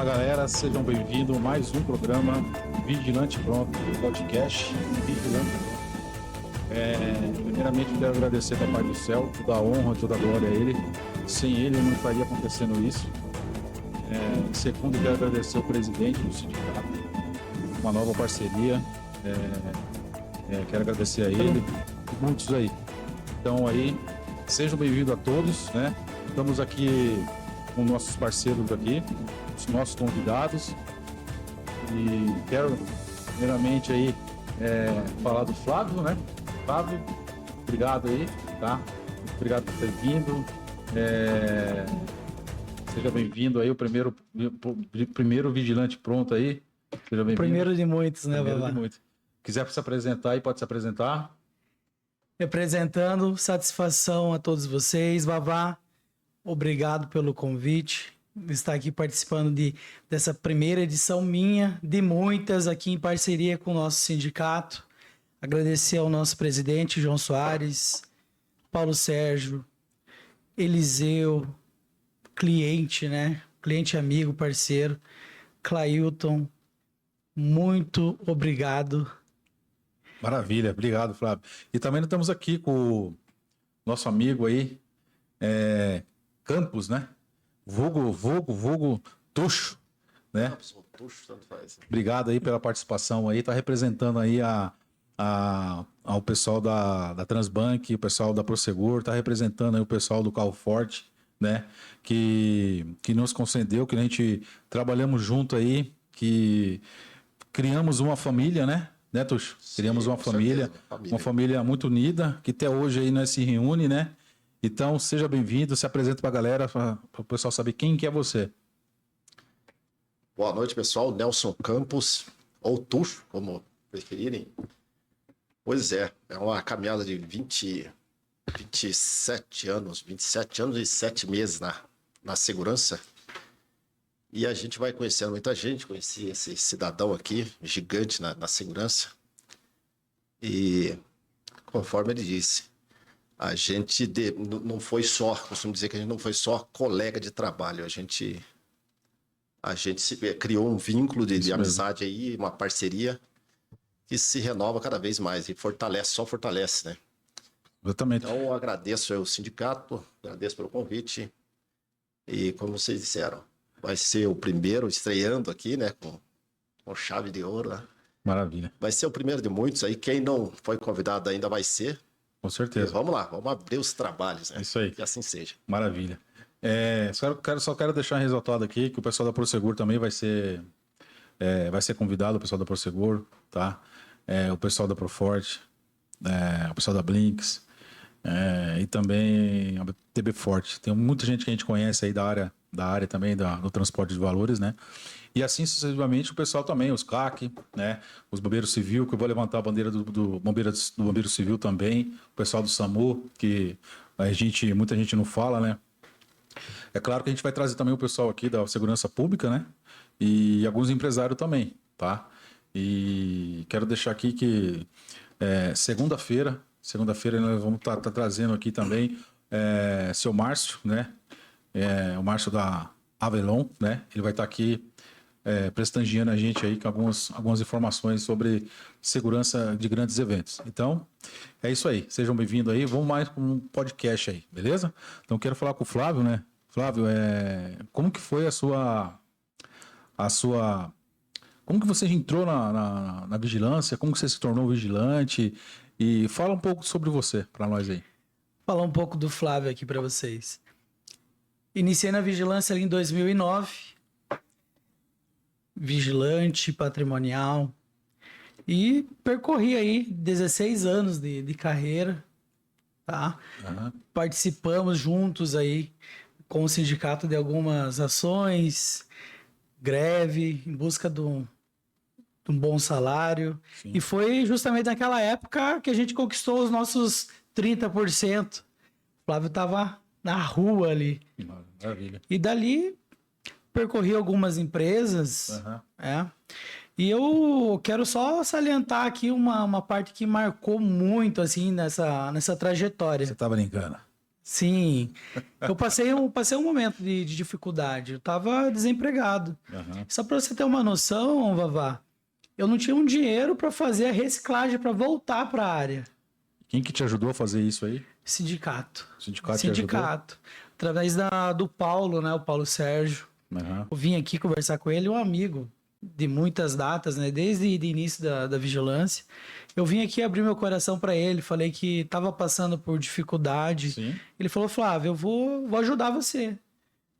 Fala galera, sejam bem-vindos a mais um programa Vigilante Pronto, podcast Vigilante Pronto. Primeiramente quero agradecer da parte do céu, toda a honra, toda a glória a ele. Sem ele não estaria acontecendo isso. Segundo, quero agradecer o presidente do sindicato, uma nova parceria. Quero agradecer a ele e muitos aí. Então aí, sejam bem-vindos a todos, né? Estamos aqui com nossos parceiros aqui, os nossos convidados. E quero, primeiramente, aí, falar do Flávio, né? Flávio, obrigado aí, tá? Obrigado por ter vindo. Seja bem-vindo aí, o primeiro vigilante pronto aí. Seja bem-vindo. Primeiro de muitos, né, Primeiro Vavá? de muitos. Quiser se apresentar aí, pode se apresentar. Representando, satisfação a todos vocês. Vavá, obrigado pelo convite. Estar aqui participando dessa primeira edição minha, de muitas, aqui em parceria com o nosso sindicato. Agradecer ao nosso presidente, João Soares, Paulo Sérgio, Eliseu, cliente, né? Cliente amigo, parceiro, Clailton, muito obrigado. Maravilha, obrigado, Flávio. E também estamos aqui com o nosso amigo aí, Campos, né? Vulgo Tuxo, né? Tuxo, tanto faz. Obrigado aí pela participação aí, tá representando aí ao pessoal da Transbank, o pessoal da Prosegur, tá representando aí o pessoal do Carro Forte, né? Que nos concedeu, que a gente trabalhamos junto aí, que criamos uma família, né? Né, Tuxo? Criamos uma família, uma família muito unida, que até hoje aí nós se reúne, né? Então, seja bem-vindo, se apresenta para a galera, para o pessoal saber quem que é você. Boa noite, pessoal. Nelson Campos, ou Tuxo, como preferirem. Pois é uma caminhada de 27 anos e 7 meses na segurança. E a gente vai conhecendo muita gente, conheci esse cidadão aqui, gigante na segurança. E, conforme ele disse, a gente não foi só, costumo dizer que a gente não foi só colega de trabalho, a gente criou um vínculo de amizade aí, uma parceria que se renova cada vez mais e só fortalece, né? Exatamente. Então, eu agradeço ao sindicato, agradeço pelo convite e, como vocês disseram, vai ser o primeiro, estreando aqui, né, com chave de ouro, né? Maravilha. Vai ser o primeiro de muitos aí, quem não foi convidado ainda vai ser. Com certeza. E vamos lá, vamos abrir os trabalhos, né? Isso aí. Que assim seja. Maravilha. Só quero deixar resultado aqui que o pessoal da Prosegur também vai ser convidado, o pessoal da Prosegur, tá? O pessoal da Proforte, o pessoal da Blinks, e também a TB Forte. Tem muita gente que a gente conhece aí da área também do transporte de valores, né? E assim sucessivamente o pessoal também, os CAC, né? Os bombeiros civil, que eu vou levantar a bandeira do bombeiro civil também, o pessoal do SAMU, que muita gente não fala, né? É claro que a gente vai trazer também o pessoal aqui da segurança pública, né? E alguns empresários também, tá? E quero deixar aqui que segunda-feira nós vamos estar trazendo aqui também seu Márcio, né? O Márcio da Avelon, né? Ele vai estar aqui prestigiando a gente aí com algumas informações sobre segurança de grandes eventos. Então, é isso aí. Sejam bem-vindos aí. Vamos mais com um podcast aí, beleza? Então, quero falar com o Flávio, né? Flávio, como que foi a sua... Como que você entrou na vigilância? Como que você se tornou vigilante? E fala um pouco sobre você para nós aí. Falar um pouco do Flávio aqui para vocês. Iniciei na vigilância ali em 2009. Vigilante patrimonial. E percorri aí 16 anos de carreira, tá? Uhum. Participamos juntos aí com o sindicato de algumas ações, greve, em busca de um bom salário. Sim. E foi justamente naquela época que a gente conquistou os nossos 30%. O Flávio estava na rua ali. Maravilha. E dali percorri algumas empresas. Uhum. E eu quero só salientar aqui uma parte que marcou muito assim nessa trajetória. Você tá brincando? Sim. Eu passei um momento de dificuldade. Eu tava desempregado. Aham. Só para você ter uma noção, Vavá, eu não tinha um dinheiro para fazer a reciclagem, para voltar para a área. Quem que te ajudou a fazer isso aí? Sindicato. O sindicato te ajudou? Sindicato. Através do Paulo, né? O Paulo Sérgio. Aham. Eu vim aqui conversar com ele, um amigo de muitas datas, né? Desde o início da vigilância. Eu vim aqui abrir meu coração para ele, falei que estava passando por dificuldade. Sim, Ele falou, Flávio, eu vou ajudar você.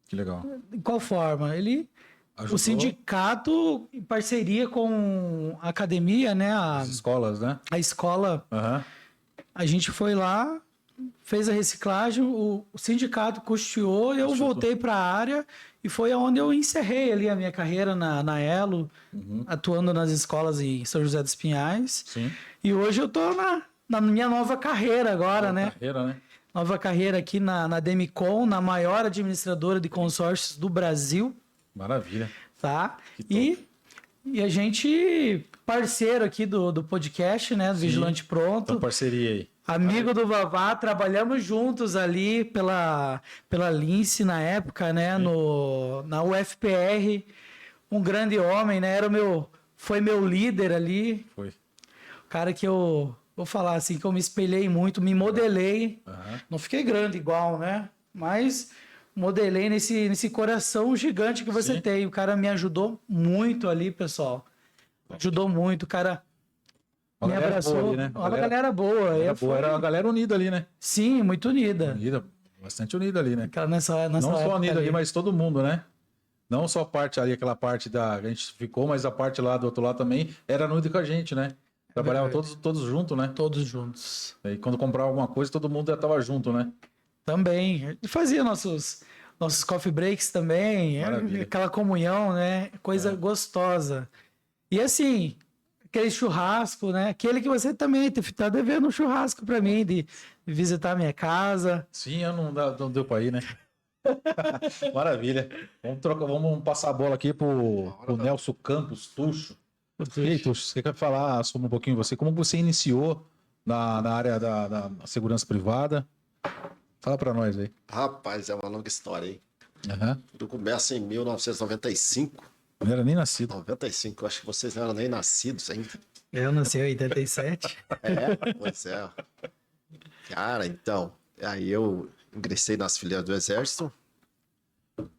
que legal. De qual forma? Ajudou O sindicato, em parceria com a academia, né? as escolas, né? A escola, Aham. a gente foi lá, fez a reciclagem, o sindicato custeou, eu Custeou. voltei para a área e foi onde eu encerrei ali a minha carreira na Elo, atuando nas escolas em São José dos Pinhais. Sim. E hoje eu tô na minha nova carreira agora, né? Carreira, né? Nova carreira aqui na Demicon, na maior administradora de consórcios do Brasil, Maravilha. tá? Que E a gente, parceiro aqui do podcast, né? Do Vigilante Pronto. Então, parceria aí. Amigo do Vavá, trabalhamos juntos ali pela Lince na época, né? Na UFPR. Um grande homem, né? Foi meu líder ali. Foi. O cara que eu vou falar assim, que eu me espelhei muito, me modelei. Aham. Não fiquei grande igual, né? Mas modelei nesse coração gigante que você Sim. tem. O cara me ajudou muito ali, pessoal. Ajudou muito. O cara Uma me galera abraçou. boa ali, né? Uma galera boa. Era boa, era a galera unida ali, né? Sim, muito unida. Unida, bastante unida ali, né? Aquela nessa Não só época unida ali, ali. mas todo mundo, né? Não só a parte ali, aquela parte da. A gente ficou, mas a parte lá do outro lado também era unida com a gente, né? Trabalhava verdade. todos juntos, né? Todos juntos. E quando comprava alguma coisa, todo mundo já tava junto, né? Também. E fazia nossos coffee breaks também. Maravilha. Aquela comunhão, né? Coisa gostosa. E assim, aquele churrasco, né? Aquele que você também tá devendo um churrasco para mim, de visitar a minha casa. Sim, eu não deu pra ir, né? Maravilha. Vamos passar a bola aqui pro Nelson Campos Tuxo. E aí, Tuxo, você quer falar sobre um pouquinho você? Como você iniciou na área da segurança privada? Fala pra nós aí. Rapaz, é uma longa história, hein? Aham. Tudo começa em 1995. Não era nem nascido. 95, eu acho que vocês não eram nem nascidos ainda. Eu nasci em 87. Pois é. Cara, então, aí eu ingressei nas fileiras do Exército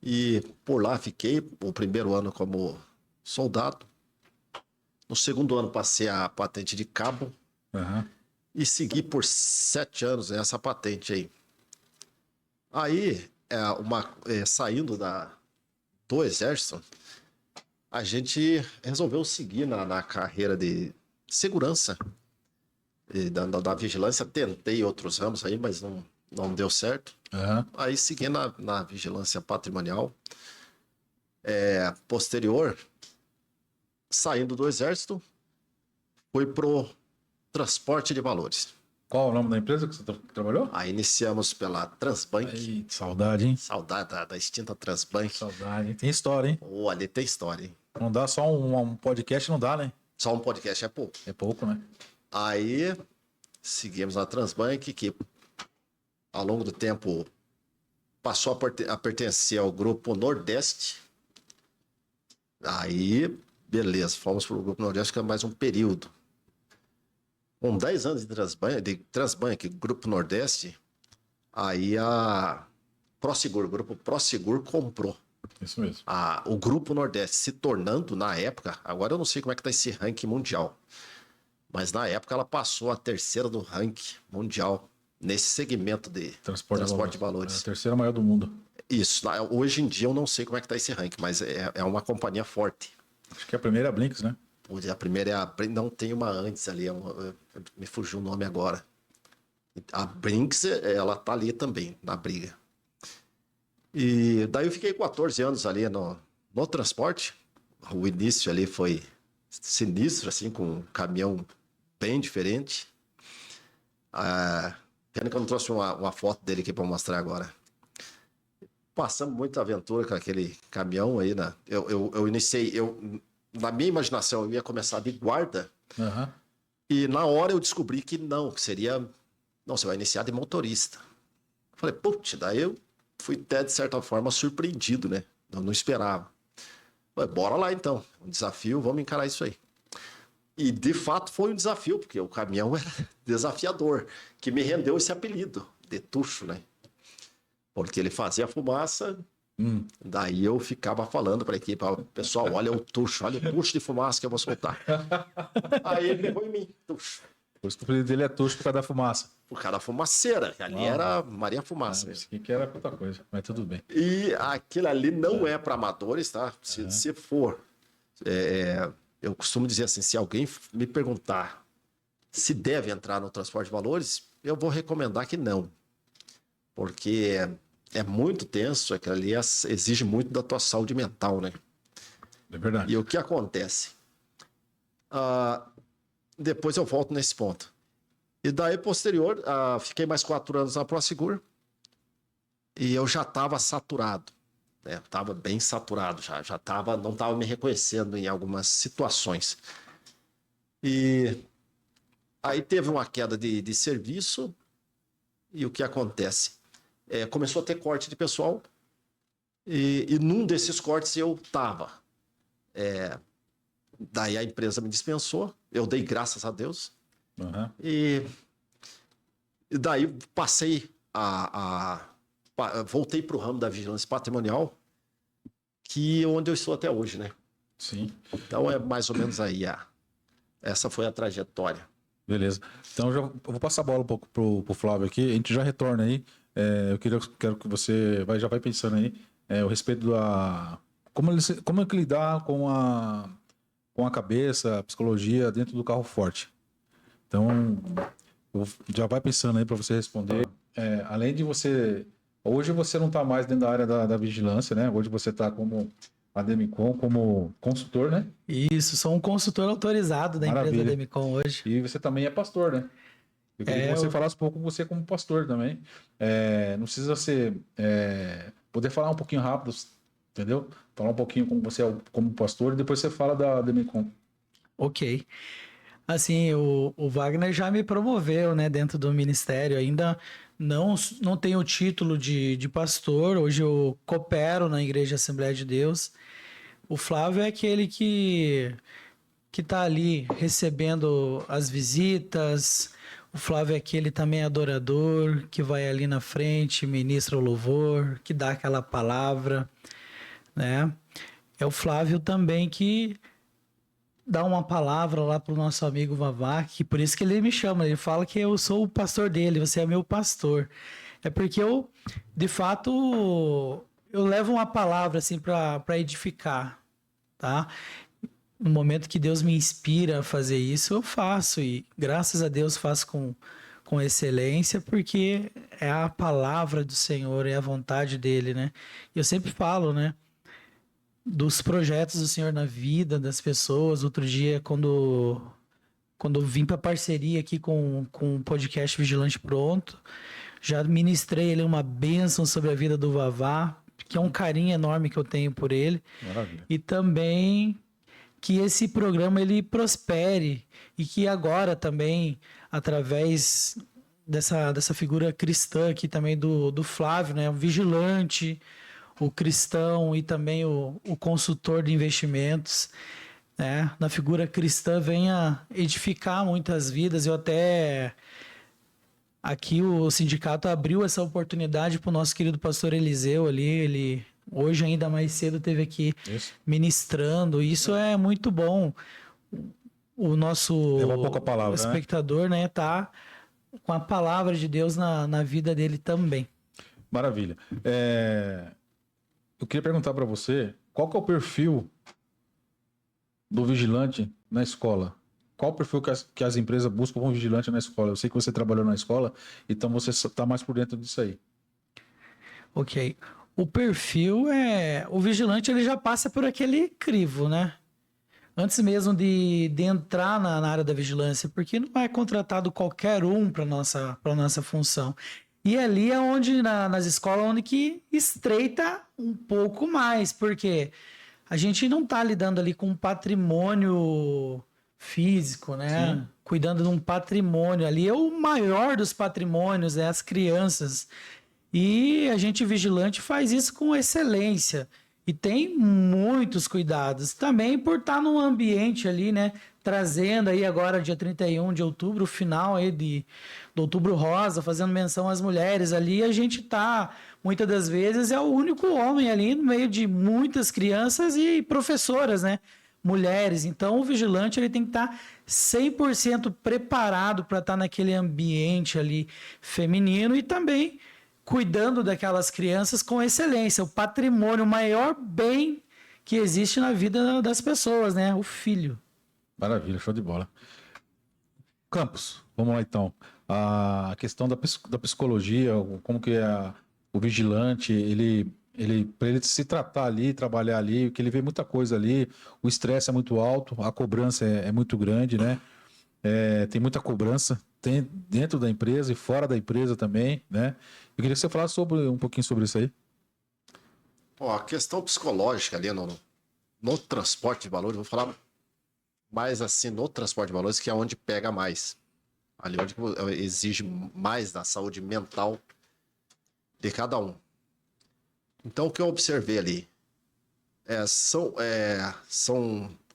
e por lá fiquei o primeiro ano como soldado. No segundo ano passei a patente de cabo Aham. e segui por 7 anos essa patente aí. Aí, saindo do Exército, a gente resolveu seguir na carreira de segurança e da vigilância. Tentei outros ramos aí, mas não deu certo. Aham. Aí segui na vigilância patrimonial. Posterior, saindo do Exército, fui pro transporte de valores. Qual o nome da empresa que você trabalhou? Aí iniciamos pela Transbank. Ai, saudade, hein? Saudade da extinta Transbank. Saudade, hein? Tem história, hein? Pô, ali tem história, hein? Não dá só um podcast, não dá, né? Só um podcast é pouco. É pouco, né? Aí seguimos na Transbank, que ao longo do tempo passou a pertencer ao grupo Nordeste. Aí, beleza, fomos para o grupo Nordeste, que é mais um período. Com 10 anos de Transbank, grupo Nordeste, aí a Prosegur, o grupo Prosegur comprou Isso mesmo. o grupo Nordeste, se tornando, na época, agora eu não sei como é que tá esse ranking mundial, mas na época ela passou a terceira do ranking mundial nesse segmento de transporte de valores. É a terceira maior do mundo. Isso, hoje em dia eu não sei como é que tá esse ranking, mas é uma companhia forte. Acho que é a primeira é a Blinks, né? A primeira não tem uma antes ali, me fugiu o nome agora. A Brinks, ela tá ali também, na briga. E daí eu fiquei 14 anos ali no transporte. O início ali foi sinistro, assim, com um caminhão bem diferente. Pena que eu não trouxe uma foto dele aqui para mostrar agora. Passamos muita aventura com aquele caminhão aí, né? Eu iniciei, na minha imaginação, eu ia começar de guarda. Aham. E na hora eu descobri que não, que seria... Não, você vai iniciar de motorista. Falei, putz, daí eu fui até, de certa forma, surpreendido, né? Eu não esperava. Falei, bora lá então, um desafio, vamos encarar isso aí. E de fato foi um desafio, porque o caminhão era desafiador, que me rendeu esse apelido de tucho, né? Porque ele fazia fumaça, daí eu ficava falando para a equipe, pessoal, olha o tucho de fumaça que eu vou soltar. Aí ele levou em mim, tucho. Por isso que o apelido dele é Tuxo por causa da fumaça. Por causa da fumaceira, ali era Maria Fumaça mesmo. Isso aqui era outra coisa, mas tudo bem. E aquilo ali não é para amadores, tá? Se for, eu costumo dizer assim, se alguém me perguntar se deve entrar no transporte de valores, eu vou recomendar que não. Porque é muito tenso, aquilo ali exige muito da tua saúde mental, né? É verdade. E o que acontece? Depois eu volto nesse ponto. E daí, posterior, fiquei mais 4 anos na Prosegur e eu já estava saturado. Né? Estava bem saturado já tava, não estava me reconhecendo em algumas situações. E aí teve uma queda de serviço e o que acontece? Começou a ter corte de pessoal e num desses cortes eu estava. Daí a empresa me dispensou, eu dei graças a Deus. E daí passei voltei para o ramo da vigilância patrimonial, que é onde eu estou até hoje, né? Sim. Então é mais ou menos aí essa foi a trajetória. Beleza. Então eu vou passar a bola um pouco pro Flávio aqui, a gente já retorna aí. Eu quero que você já vai pensando aí a respeito da como é que lidar com a cabeça, a psicologia dentro do carro forte. Então, já vai pensando aí para você responder. Além de você... Hoje você não está mais dentro da área da vigilância, né? Hoje você está como Ademicon, como consultor, né? Isso, sou um consultor autorizado da empresa Ademicon hoje. E você também é pastor, né? Eu queria que você falasse um pouco você como pastor também. Não precisa ser... poder falar um pouquinho rápido, entendeu? Falar um pouquinho como você é como pastor e depois você fala da Ademicon. Ok. Assim, o Wagner já me promoveu, né, dentro do ministério. Ainda não tenho o título de pastor. Hoje eu coopero na Igreja Assembleia de Deus. O Flávio é aquele que tá ali recebendo as visitas. O Flávio é aquele também adorador, que vai ali na frente, ministra o louvor, que dá aquela palavra, né? É o Flávio também que dá uma palavra lá pro nosso amigo Vavá, que por isso que ele me chama, ele fala que eu sou o pastor dele, você é meu pastor. É porque eu, de fato, eu levo uma palavra assim para edificar, tá? No momento que Deus me inspira a fazer isso, eu faço e graças a Deus faço com excelência, porque é a palavra do Senhor, é a vontade dele, né? Eu sempre falo, né? Dos projetos do Senhor na vida das pessoas. Outro dia, quando eu vim para parceria aqui com o podcast Vigilante Pronto, já ministrei ele uma bênção sobre a vida do Vavá, que é um carinho enorme que eu tenho por ele. Maravilha. E também que esse programa ele prospere e que agora também, através dessa figura cristã aqui também do Flávio, né, o vigilante, o cristão e também o consultor de investimentos, né? Na figura cristã venha edificar muitas vidas. Eu até... Aqui o sindicato abriu essa oportunidade para o nosso querido pastor Eliseu ali. Ele hoje ainda mais cedo esteve aqui ministrando. Isso é muito bom. O nosso Leva pouco a palavra, espectador, né, tá com a palavra de Deus na vida dele também. Maravilha. Eu queria perguntar para você, qual que é o perfil do vigilante na escola? Qual o perfil que as empresas buscam como vigilante na escola? Eu sei que você trabalhou na escola, então você está mais por dentro disso aí. Ok. O perfil o vigilante ele já passa por aquele crivo, né? Antes mesmo de entrar na área da vigilância, porque não é contratado qualquer um para nossa função. E ali é onde, nas escolas, onde que estreita um pouco mais, porque a gente não está lidando ali com um patrimônio físico, né? Sim. Cuidando de um patrimônio ali. É o maior dos patrimônios, as crianças. E a gente vigilante faz isso com excelência. E tem muitos cuidados. Também por estar num ambiente ali, né? Trazendo aí agora, dia 31 de outubro, o final aí do Outubro Rosa, fazendo menção às mulheres ali. A gente tá, muitas das vezes, é o único homem ali no meio de muitas crianças e professoras, né? Mulheres. Então, o vigilante ele tem que estar 100% preparado para estar naquele ambiente ali feminino e também cuidando daquelas crianças com excelência, o patrimônio, o maior bem que existe na vida das pessoas, né? O filho. Maravilha, show de bola. Campos, vamos lá então. A questão da psicologia, como que é o vigilante, para ele se tratar ali, trabalhar ali, que ele vê muita coisa ali, o estresse é muito alto, a cobrança é muito grande, né? Tem muita cobrança, tem dentro da empresa e fora da empresa também, né? Eu queria que você falasse um pouquinho sobre isso aí. Ó, a questão psicológica ali no transporte de valores, vou falar mais assim no transporte de valores, que é onde pega mais. Ali onde exige mais da saúde mental de cada um. Então, o que eu observei ali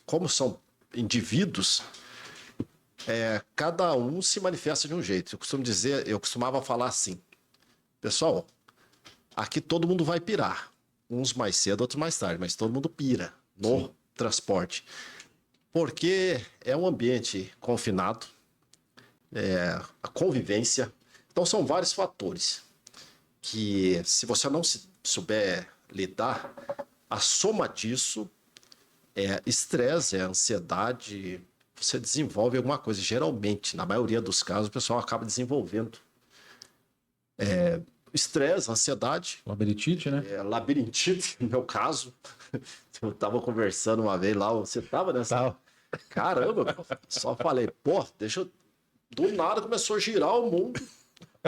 como são indivíduos, cada um se manifesta de um jeito. Eu costumava falar assim, pessoal, aqui todo mundo vai pirar. Uns mais cedo, outros mais tarde, mas todo mundo pira no transporte. Porque é um ambiente confinado, a convivência. Então, são vários fatores que, se você não souber lidar, a soma disso é estresse, é ansiedade, você desenvolve alguma coisa. Geralmente, na maioria dos casos, o pessoal acaba desenvolvendo estresse, ansiedade. Labirintite, né? Labirintite, no meu caso. Eu tava conversando uma vez lá, você tava nessa? Tá. Caramba, só falei, pô, do nada começou a girar o mundo.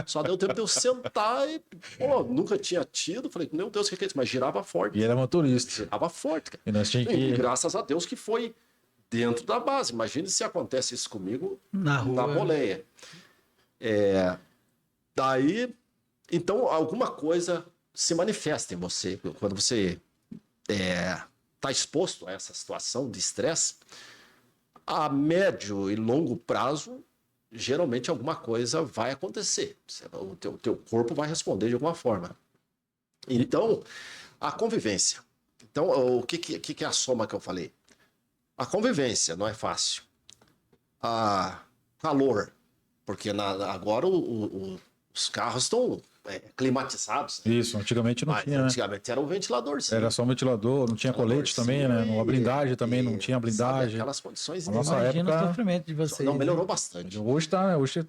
Só deu tempo de eu sentar e, pô, nunca tinha tido. Falei, meu Deus, o que é isso? Mas girava forte. E era motorista. Girava forte, cara. E nós tínhamos E que... graças a Deus que foi dentro da base. Imagine se acontece isso comigo Na rua. na boleia. Daí, então, alguma coisa se manifesta em você. Quando você está exposto a essa situação de estresse, a médio e longo prazo, geralmente alguma coisa vai acontecer. O teu corpo vai responder de alguma forma. Então, a convivência. Então, o que é a soma que eu falei? A convivência não é fácil. A calor, porque agora os carros estão climatizados. Né? Isso, antigamente não Mas tinha, né? antigamente era um ventiladorzinho. Era só um ventilador, não tinha colete também, né? A blindagem também não tinha blindagem. Sabe, aquelas condições. A nossa Imagina época... o sofrimento de vocês. Não, melhorou bastante. Hoje tá, né? Hoje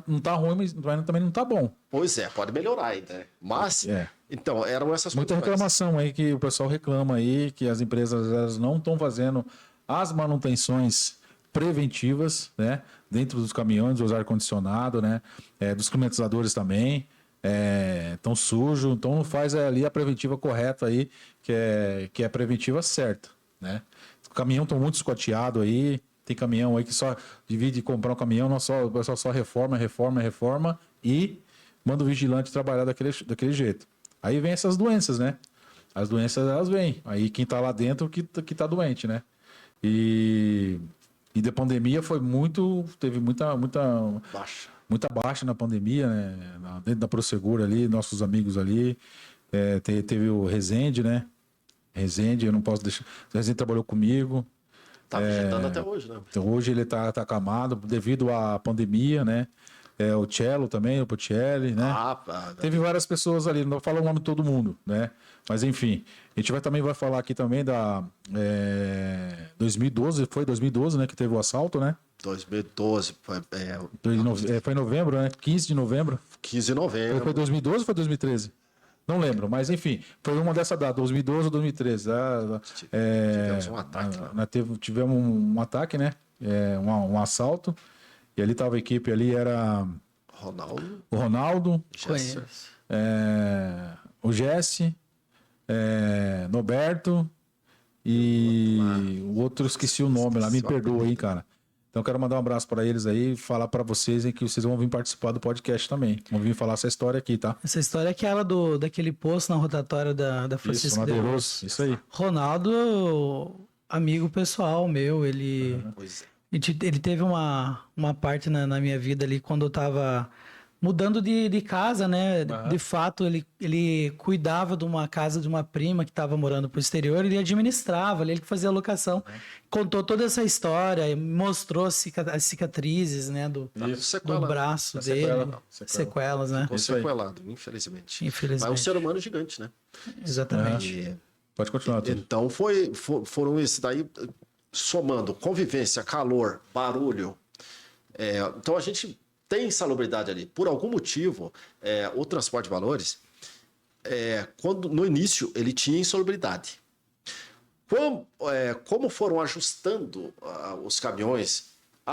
não tá ruim, mas também não tá bom. Pois é, pode melhorar ainda. Né? Mas, então, eram essas Muita condições. reclamação aí que o pessoal reclama aí, que as empresas elas não estão fazendo as manutenções preventivas, né? Dentro dos caminhões, dos ar-condicionado, né? Dos climatizadores também. Tão sujo, então não faz ali a preventiva correta aí, que é a preventiva certa, né? O caminhão estão muito escoteado aí, tem caminhão aí que só divide comprar um caminhão, o pessoal só reforma e manda o vigilante trabalhar daquele jeito. Aí vem essas doenças, né? As doenças elas vêm, aí quem tá lá dentro que tá doente, né? E da pandemia teve muita baixa na pandemia, né? Dentro da Prosegur ali, nossos amigos ali. Teve o Rezende, né? Rezende, eu não posso deixar. O Rezende trabalhou comigo. Tá vegetando até hoje, né? Então hoje ele tá acamado devido à pandemia, né? O Cello também, o Potielli, né? Teve várias pessoas ali, não falo o nome de todo mundo, né? Mas enfim, a gente também vai falar aqui também da 2012, foi 2012, né? Que teve o assalto, né? 2012, foi em novembro, né? 15 de novembro. 15 de novembro. Foi 2012 ou foi 2013? Não lembro, mas enfim, foi uma dessa data, 2012 ou 2013. Tivemos um ataque. Tivemos um ataque, né? Um assalto. E ali tava a equipe, ali era o Ronaldo, o Jesse, Noberto e o outro esqueci o nome lá, me perdoa aí, cara. Então, quero mandar um abraço para eles aí e falar para vocês em que vocês vão vir participar do podcast também. Vão vir falar essa história aqui, tá? Essa história é aquela daquele poço na rotatória da Francisco Isso, de Rosas. Madeiroso. Isso aí. Ronaldo, amigo pessoal meu, ele Pois é. ele teve uma parte na minha vida ali quando eu tava mudando de casa, né? Aham. De fato, ele cuidava de uma casa de uma prima que estava morando pro exterior, ele administrava, ele que fazia a locação. Contou toda essa história, mostrou as cicatrizes, né? Do Sequela. braço Tá dele. sequela. Sequelas, né? Ficou Isso aí. sequelado, infelizmente. Infelizmente. Mas é um ser humano gigante, né? Exatamente. E- Pode continuar, Túlio. Então foram esses daí, somando convivência, calor, barulho. Então a gente tem insalubridade ali. Por algum motivo, o transporte de valores, quando no início ele tinha insalubridade. Como foram ajustando os caminhões,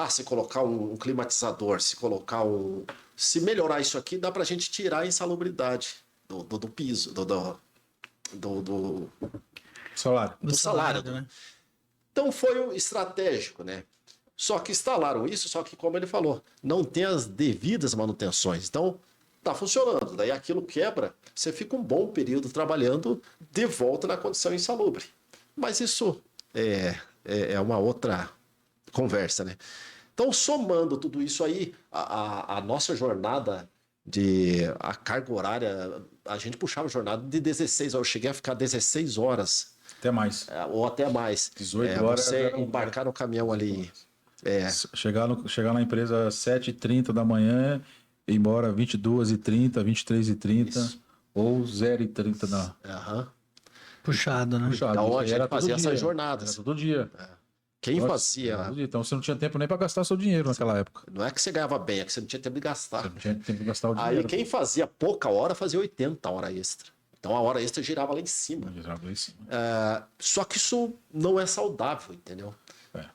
se colocar um climatizador, se melhorar isso aqui, dá para a gente tirar a insalubridade do piso, do Salário. Do salário, né? Então foi estratégico, né? Só que instalaram isso, só que como ele falou, não tem as devidas manutenções. Então tá funcionando. Daí aquilo quebra, você fica um bom período trabalhando de volta na condição insalubre. Mas isso é uma outra conversa, né? Então, somando tudo isso aí, a nossa jornada a carga horária, a gente puxava a jornada de 16 horas. Eu cheguei a ficar 16 horas, Até mais. ou até mais. 18 horas Você era- embarcar no caminhão ali. Chegar na empresa às 7h30 da manhã, ir embora 22h30, 23h30, Isso. ou 0h30 da Aham. Puxado, né? puxada. Então, Isso a aí gente era todo fazia essas dia. jornadas. Era todo dia. Quem Nossa, fazia. era todo dia. Então você não tinha tempo nem para gastar seu dinheiro naquela época. Não é que você ganhava bem, é que você não tinha tempo de gastar. Você não tinha tempo de gastar o Aí dinheiro. quem fazia pouca hora fazia 80 horas extra. Então a hora extra girava lá em cima. Só que isso não é saudável, entendeu?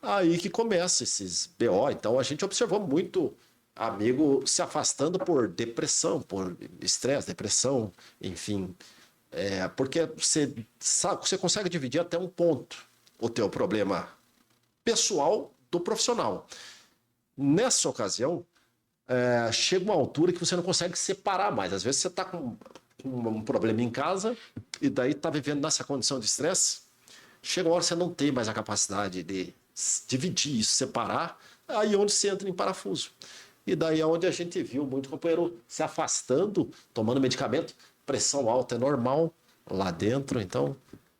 Aí que começa esses BO. Então a gente observou muito amigo se afastando por depressão, por estresse, depressão, enfim. Porque você sabe, você consegue dividir até um ponto o teu problema pessoal do profissional. Nessa ocasião, chega uma altura que você não consegue separar mais. Às vezes você está com um problema em casa e daí está vivendo nessa condição de estresse. Chega uma hora que você não tem mais a capacidade de dividir isso, separar, aí é onde você entra em parafuso. E daí é onde a gente viu muito companheiro se afastando, tomando medicamento, pressão alta é normal lá dentro, então,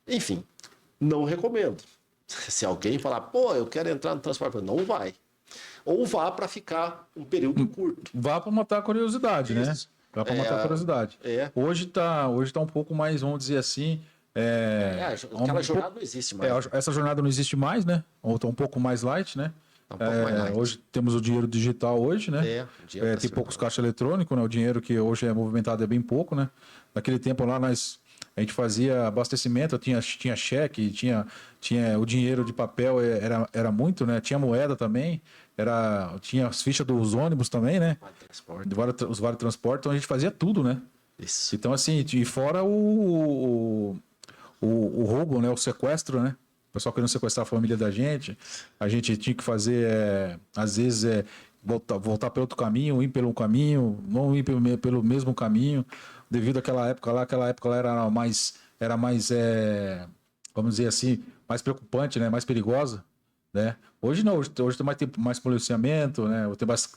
enfim, não recomendo. Se alguém falar, pô, eu quero entrar no transporte, não vai. Ou vá para ficar um período curto. Vá para matar a curiosidade, né? Isso. Vá para matar a curiosidade. Hoje tá um pouco mais, vamos dizer assim. Aquela jornada não existe mais. Essa jornada não existe mais, né? Ou tá um pouco mais light, né? Tá um pouco mais light. Hoje temos o dinheiro digital hoje, né? Tem poucos caixas eletrônicos, né? O dinheiro que hoje é movimentado é bem pouco, né? Naquele tempo lá a gente fazia abastecimento, tinha cheque, tinha o dinheiro de papel, era muito, né? Tinha moeda também, tinha as fichas dos ônibus também, né? Os vale transporte, então a gente fazia tudo, né? Isso. Então, assim, e fora o roubo, né? O sequestro, né? O pessoal querendo sequestrar a família da gente. A gente tinha que fazer, às vezes, voltar pelo outro caminho, ir pelo caminho, não ir pelo mesmo caminho, devido àquela época lá era mais, vamos dizer assim, mais preocupante, né? Mais perigosa, né? Hoje não, hoje tem mais policiamento, né?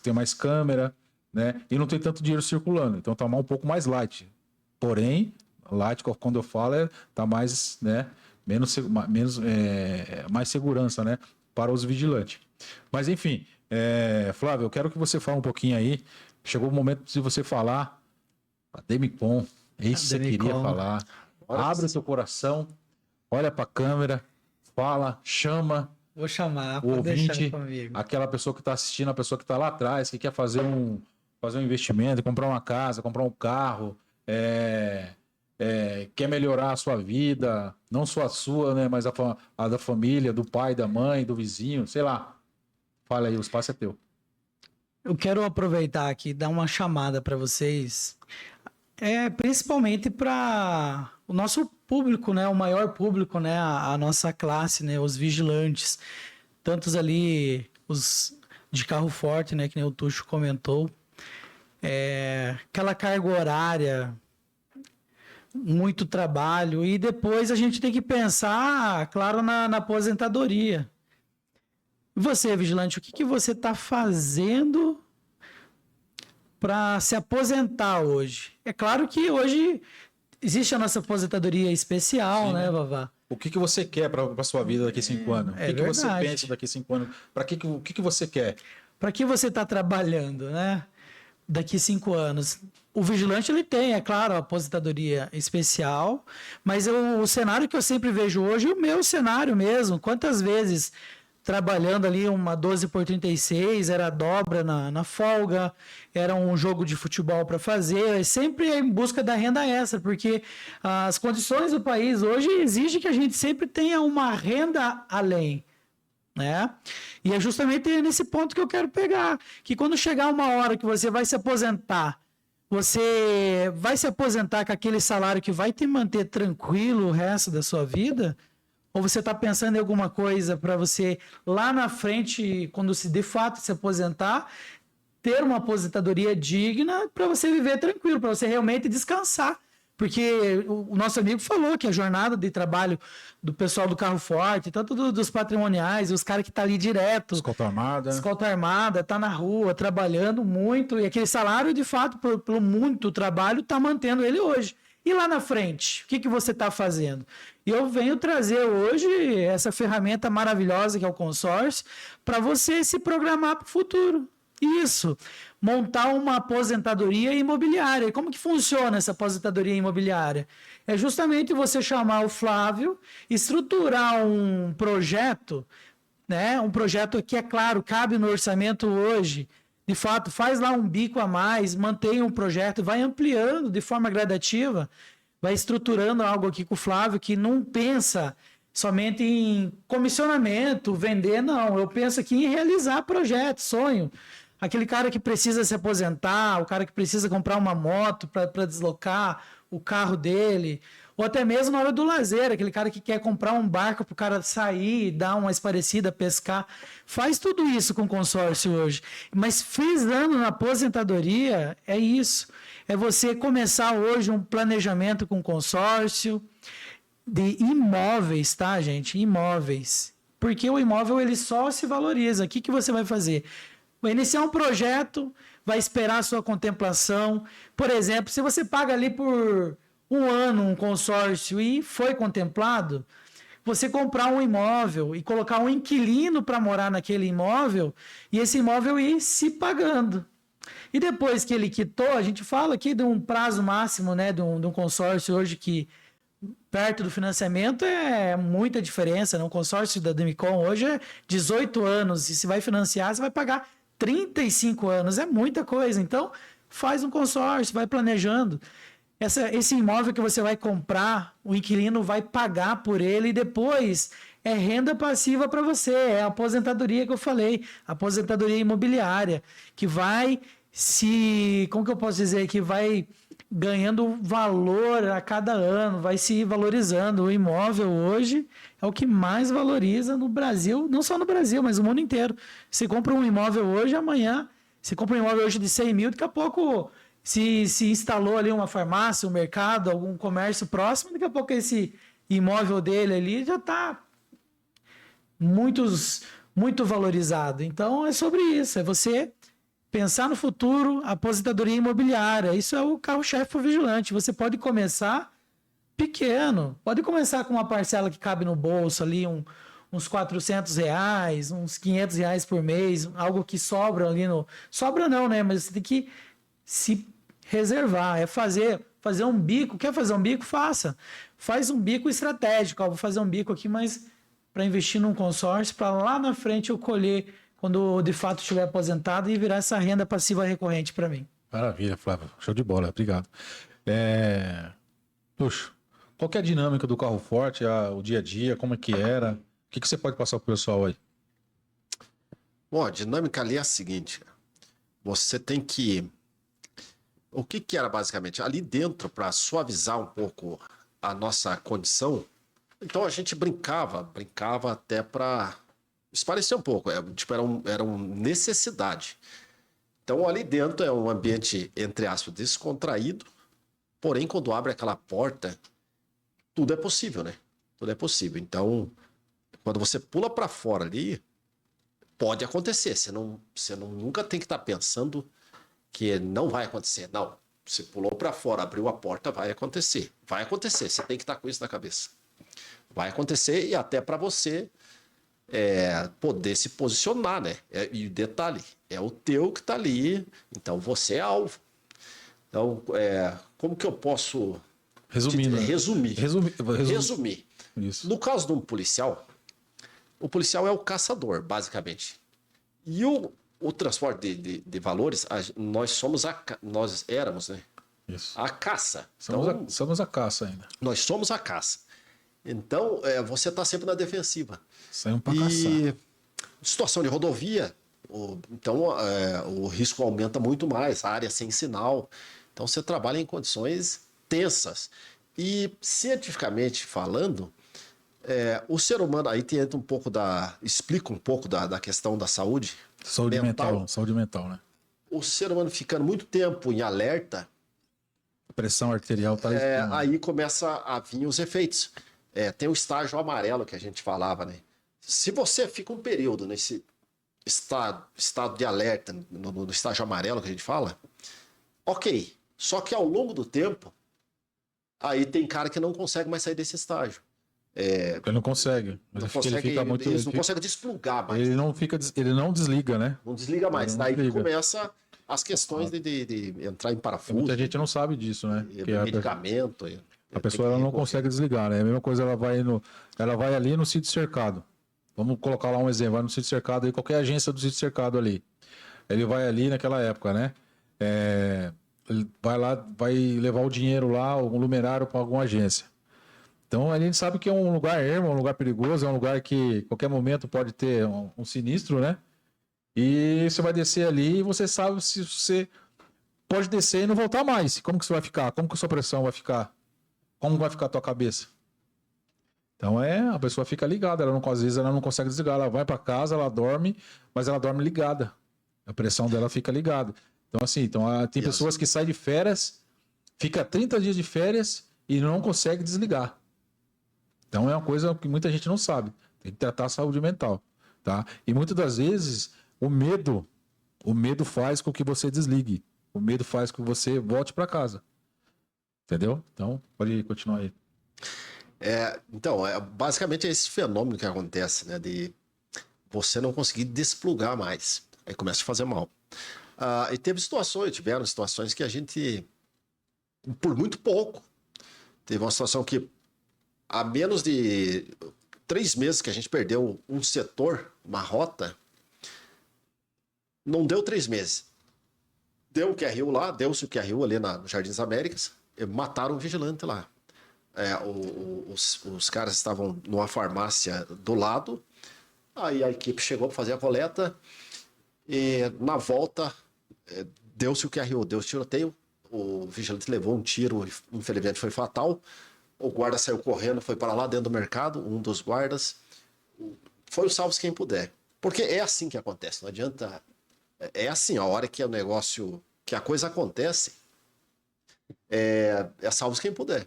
Tem mais câmera, né? E não tem tanto dinheiro circulando, então tá um pouco mais light. Porém, light, quando eu falo, tá mais, né? Mais segurança, né? Para os vigilantes. Mas enfim, Flávio, eu quero que você fale um pouquinho aí. Chegou o momento de você falar a Demicon. Isso você queria falar. Abre o seu coração, olha para a câmera, fala, chama. Vou chamar, o pode ouvinte, deixar comigo. aquela pessoa que está assistindo, a pessoa que está lá atrás, que quer fazer um investimento, comprar uma casa, comprar um carro, quer melhorar a sua vida, não só a sua, né, mas a da família, do pai, da mãe, do vizinho, sei lá. Fala aí, o espaço é teu. Eu quero aproveitar aqui e dar uma chamada para vocês, principalmente para o nosso público, né, o maior público, né, a nossa classe, né, os vigilantes, tantos ali tempos de carro forte, né? Que nem o Tuxo comentou. Aquela carga horária, muito trabalho. E depois a gente tem que pensar, claro, na aposentadoria. E você, vigilante, o que você está fazendo para se aposentar hoje? É claro que hoje existe a nossa aposentadoria especial, Sim, né, Vavá? O que você quer para a sua vida daqui a 5 anos? O que você verdade. pensa daqui a 5 anos? O que você quer? Para que você está trabalhando, né? Daqui 5 anos. O vigilante, ele tem, é claro, a aposentadoria especial, mas o cenário que eu sempre vejo hoje é o meu cenário mesmo. Quantas vezes trabalhando ali uma 12x36, era dobra na folga, era um jogo de futebol para fazer, sempre em busca da renda extra, porque as condições do país hoje exigem que a gente sempre tenha uma renda além, né? E é justamente nesse ponto que eu quero pegar, que quando chegar uma hora que você vai se aposentar com aquele salário que vai te manter tranquilo o resto da sua vida, ou você está pensando em alguma coisa para você, lá na frente, quando se de fato se aposentar, ter uma aposentadoria digna para você viver tranquilo, para você realmente descansar. Porque o nosso amigo falou que a jornada de trabalho do pessoal do carro forte, tanto dos patrimoniais, os caras que estão ali direto. Escolta Armada, tá na rua, trabalhando muito, e aquele salário, de fato, pelo muito trabalho, está mantendo ele hoje. E lá na frente, o que você está fazendo? E eu venho trazer hoje essa ferramenta maravilhosa que é o consórcio para você se programar para o futuro. Isso, montar uma aposentadoria imobiliária. E como que funciona essa aposentadoria imobiliária? É justamente você chamar o Flávio, estruturar um projeto, né? Um projeto que, é claro, cabe no orçamento hoje. De fato, faz lá um bico a mais, mantém um projeto, vai ampliando de forma gradativa, vai estruturando algo aqui com o Flávio que não pensa somente em comissionamento, vender, não. Eu penso aqui em realizar projeto, sonho. Aquele cara que precisa se aposentar, o cara que precisa comprar uma moto para deslocar o carro dele, ou até mesmo na hora do lazer, aquele cara que quer comprar um barco para o cara sair, dar uma esparecida, pescar. Faz tudo isso com consórcio hoje. Mas frisando na aposentadoria, é isso. É você começar hoje um planejamento com consórcio de imóveis, tá, gente? Imóveis. Porque o imóvel ele só se valoriza. O que você vai fazer? Vai iniciar um projeto, vai esperar a sua contemplação. Por exemplo, se você paga ali por um ano um consórcio e foi contemplado, você comprar um imóvel e colocar um inquilino para morar naquele imóvel e esse imóvel ir se pagando. E depois que ele quitou, a gente fala aqui de um prazo máximo, né, de um consórcio hoje que perto do financiamento é muita diferença, né? Um consórcio da Demicon hoje é 18 anos e se vai financiar, você vai pagar 35 anos, é muita coisa. Então, faz um consórcio, vai planejando. Esse imóvel que você vai comprar, o inquilino vai pagar por ele e depois é renda passiva para você, é a aposentadoria que eu falei, aposentadoria imobiliária, que vai como que eu posso dizer, que vai ganhando valor a cada ano, vai se valorizando. O imóvel hoje é o que mais valoriza no Brasil, não só no Brasil, mas no mundo inteiro. Você compra um imóvel hoje, amanhã, você compra um imóvel hoje de 100 mil, daqui a pouco se instalou ali uma farmácia, um mercado, algum comércio próximo, daqui a pouco esse imóvel dele ali já está muito valorizado. Então é sobre isso, é você pensar no futuro, aposentadoria imobiliária. Isso é o carro-chefe para o vigilante. Você pode começar pequeno. Pode começar com uma parcela que cabe no bolso ali, uns R$400, uns R$500 por mês, algo que sobra ali no... Sobra não, né? Mas você tem que se reservar. É fazer um bico. Quer fazer um bico? Faça. Faz um bico estratégico. Vou fazer um bico aqui, mas para investir num consórcio, para lá na frente eu colher quando de fato estiver aposentado e virar essa renda passiva recorrente para mim. Maravilha, Flávio. Show de bola. Obrigado. Puxa, qual que é a dinâmica do carro forte, o dia a dia, como é que era? O que você pode passar para o pessoal aí? Bom, a dinâmica ali é a seguinte. Você tem que... O que era basicamente? Ali dentro, para suavizar um pouco a nossa condição, então a gente brincava até para Esparecer um pouco, tipo, era uma necessidade. Então, ali dentro é um ambiente, entre aspas, descontraído, porém, quando abre aquela porta, tudo é possível, né? Tudo é possível. Então, quando você pula para fora ali, pode acontecer. Você nunca tem que estar pensando que não vai acontecer. Não. Você pulou para fora, abriu a porta, vai acontecer. Vai acontecer. Você tem que estar com isso na cabeça. Vai acontecer e até para você poder se posicionar, né? E detalhe, é o teu que está ali, então você é alvo. Então, como que eu posso Resumindo, né? resumir? Resumir. Isso. No caso de um policial, o policial é o caçador, basicamente. E o transporte de valores, nós éramos, né? Isso. A caça. Somos a caça ainda. Nós somos a caça. Então, você está sempre na defensiva. Saímos para caçar. E situação de rodovia, então o risco aumenta muito mais, a área sem sinal. Então, você trabalha em condições tensas. E, cientificamente falando, o ser humano, aí entra um pouco explica um pouco da questão da saúde. Saúde mental, né? O ser humano ficando muito tempo em alerta, A pressão arterial tá aí começa a vir os efeitos. Tem o estágio amarelo que a gente falava, né? Se você fica um período nesse estado de alerta, no estágio amarelo que a gente fala, ok. Só que ao longo do tempo, aí tem cara que não consegue mais sair desse estágio. Ele não consegue. Mas ele fica muito. Eles não conseguem desplugar mais. Ele não desliga, né? Não desliga mais. Não Daí desliga. começa as questões de entrar em parafuso. Muita gente não sabe disso, né? Que medicamento. a pessoa ela não consegue desligar, né? É a mesma coisa, ela vai ali no sítio cercado. Vamos colocar lá um exemplo, vai no sítio cercado aí, qualquer agência do sítio cercado ali. Ele vai ali naquela época, né? Ele vai lá, vai levar o dinheiro lá, um luminário para alguma agência. Então a gente sabe que é um lugar ermo, um lugar perigoso, é um lugar que a qualquer momento pode ter um sinistro, né? E você vai descer ali e você sabe se você pode descer e não voltar mais. Como que você vai ficar? Como que a sua pressão vai ficar? Como vai ficar a tua cabeça? Então a pessoa fica ligada, às vezes ela não consegue desligar, ela vai para casa, ela dorme, mas ela dorme ligada. A pressão dela fica ligada. Então assim, tem pessoas que saem de férias, fica 30 dias de férias e não consegue desligar. Então é uma coisa que muita gente não sabe. Tem que tratar a saúde mental, tá? E muitas das vezes o medo faz com que você desligue. O medo faz com que você volte para casa. Entendeu? Então, pode continuar aí. Então, basicamente é esse fenômeno que acontece, né? De você não conseguir desplugar mais. Aí começa a fazer mal. E tiveram situações que a gente, por muito pouco, teve uma situação que há menos de 3 meses que a gente perdeu um setor, uma rota, não deu 3 meses. Deu o QRU lá, deu-se o QRU ali no Jardins Américas, e mataram um vigilante lá. Os caras estavam numa farmácia do lado, aí a equipe chegou para fazer a coleta, e na volta deu-se o QRU, deu-se tiroteio, o vigilante levou um tiro, infelizmente foi fatal, o guarda saiu correndo, foi para lá dentro do mercado, um dos guardas, foi o salve quem puder. Porque é assim que acontece, não adianta... É assim, a hora que o negócio, que a coisa acontece, salve quem puder.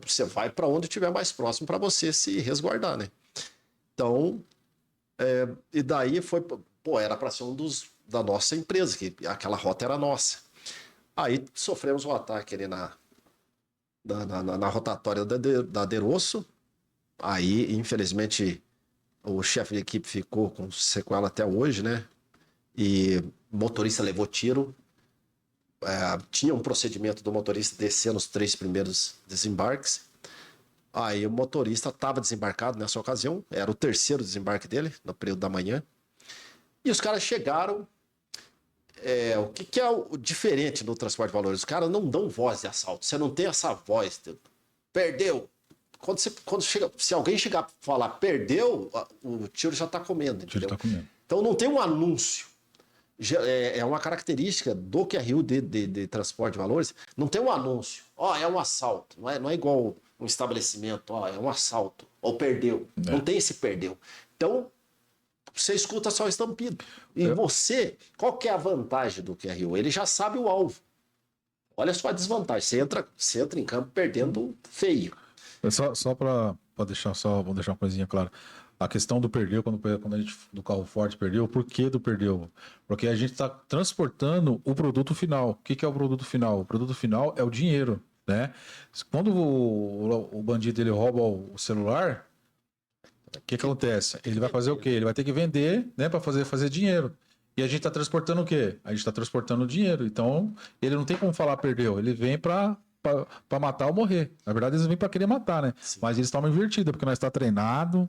Você vai para onde estiver mais próximo para você se resguardar, né? Então, e daí era para ser da nossa empresa, que aquela rota era nossa. Aí sofremos um ataque ali na rotatória da Derosso. Aí, infelizmente, o chefe de equipe ficou com sequela até hoje, né? E o motorista levou tiro. Tinha um procedimento do motorista descer nos 3 primeiros desembarques. Aí o motorista estava desembarcado nessa ocasião. Era o 3º desembarque dele, no período da manhã. E os caras chegaram. O que é o diferente no transporte de valores? Os caras não dão voz de assalto. Você não tem essa voz. Perdeu. Quando chega, se alguém chegar para falar perdeu, o tiro já está comendo. Entendeu? Então não tem um anúncio. É uma característica do QRU de transporte de valores. Não tem um anúncio. É um assalto. Não é igual um estabelecimento. É um assalto. Ou perdeu. Não tem esse perdeu. Então, você escuta só o estampido. E você, qual que é a vantagem do QRU? Ele já sabe o alvo. Olha só a desvantagem. Você entra em campo perdendo feio. Só para deixar, vamos deixar uma coisinha clara. A questão do perdeu, quando a gente do carro forte perdeu, por que do perdeu? Porque a gente está transportando o produto final. O que é o produto final? O produto final é o dinheiro, né? Quando o bandido ele rouba o celular, o que acontece? Ele vai fazer o quê? Ele vai ter que vender, né, para fazer dinheiro. E a gente está transportando o quê? A gente está transportando o dinheiro. Então, ele não tem como falar perdeu. Ele vem para matar ou morrer. Na verdade, eles vêm para querer matar, né? Sim. Mas eles estão invertidos, porque nós está treinado,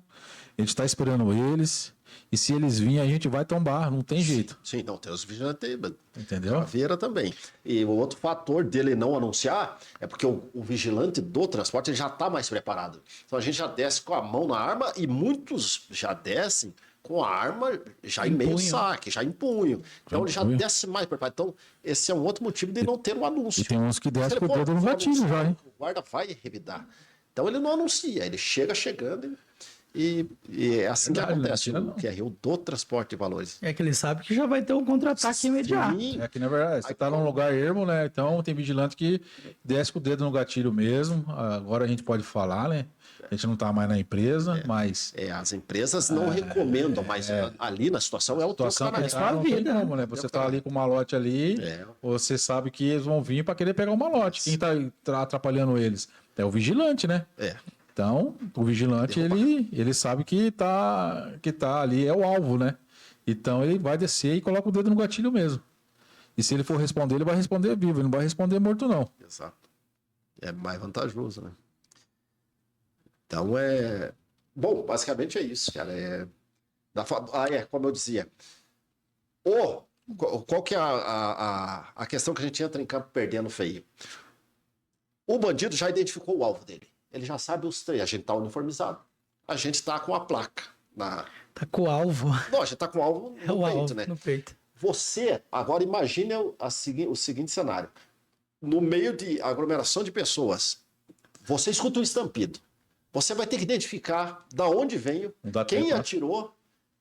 a gente está esperando eles. E se eles virem, a gente vai tombar, não tem jeito. Sim, não, tem os vigilantes, entendeu? Caveira também. E o outro fator dele não anunciar é porque o vigilante do transporte ele já está mais preparado. Então a gente já desce com a mão na arma e muitos já descem com a arma já em meio saque, já em punho. Então ele já desce mais preparado. Então esse é um outro motivo de não ter um anúncio. E tem uns que descem com o dedo no gatilho já, hein? O guarda vai revidar. Então ele não anuncia, ele chega chegando e é assim que acontece o QRU do transporte de valores. É que ele sabe que já vai ter um contra-ataque imediato. É que na verdade, você tá num lugar ermo, né? Então tem vigilante que desce com o dedo no gatilho mesmo. Agora a gente pode falar, né? A gente não tá mais na empresa, mas... as empresas não recomendam, mas ali na situação é o situação que não tem como, né? Você tá ali com o malote ali, você sabe que eles vão vir para querer pegar o malote. Quem tá atrapalhando eles? É o vigilante, né? Então, o vigilante, ele sabe que tá ali, é o alvo, né? Então, ele vai descer e coloca o dedo no gatilho mesmo. E se ele for responder, ele vai responder vivo, ele não vai responder morto, não. Exato. É mais vantajoso, né? Então, bom, basicamente é isso, cara. Como eu dizia. Qual que é a questão que a gente entra em campo perdendo feio? O bandido já identificou o alvo dele. Ele já sabe os três. A gente tá uniformizado. A gente tá com a placa. Tá com o alvo. Não, a gente tá com o alvo no peito, né? No peito. Você, agora imagine o seguinte cenário. No meio de aglomeração de pessoas, você escuta um estampido. Você vai ter que identificar da onde veio, quem atirou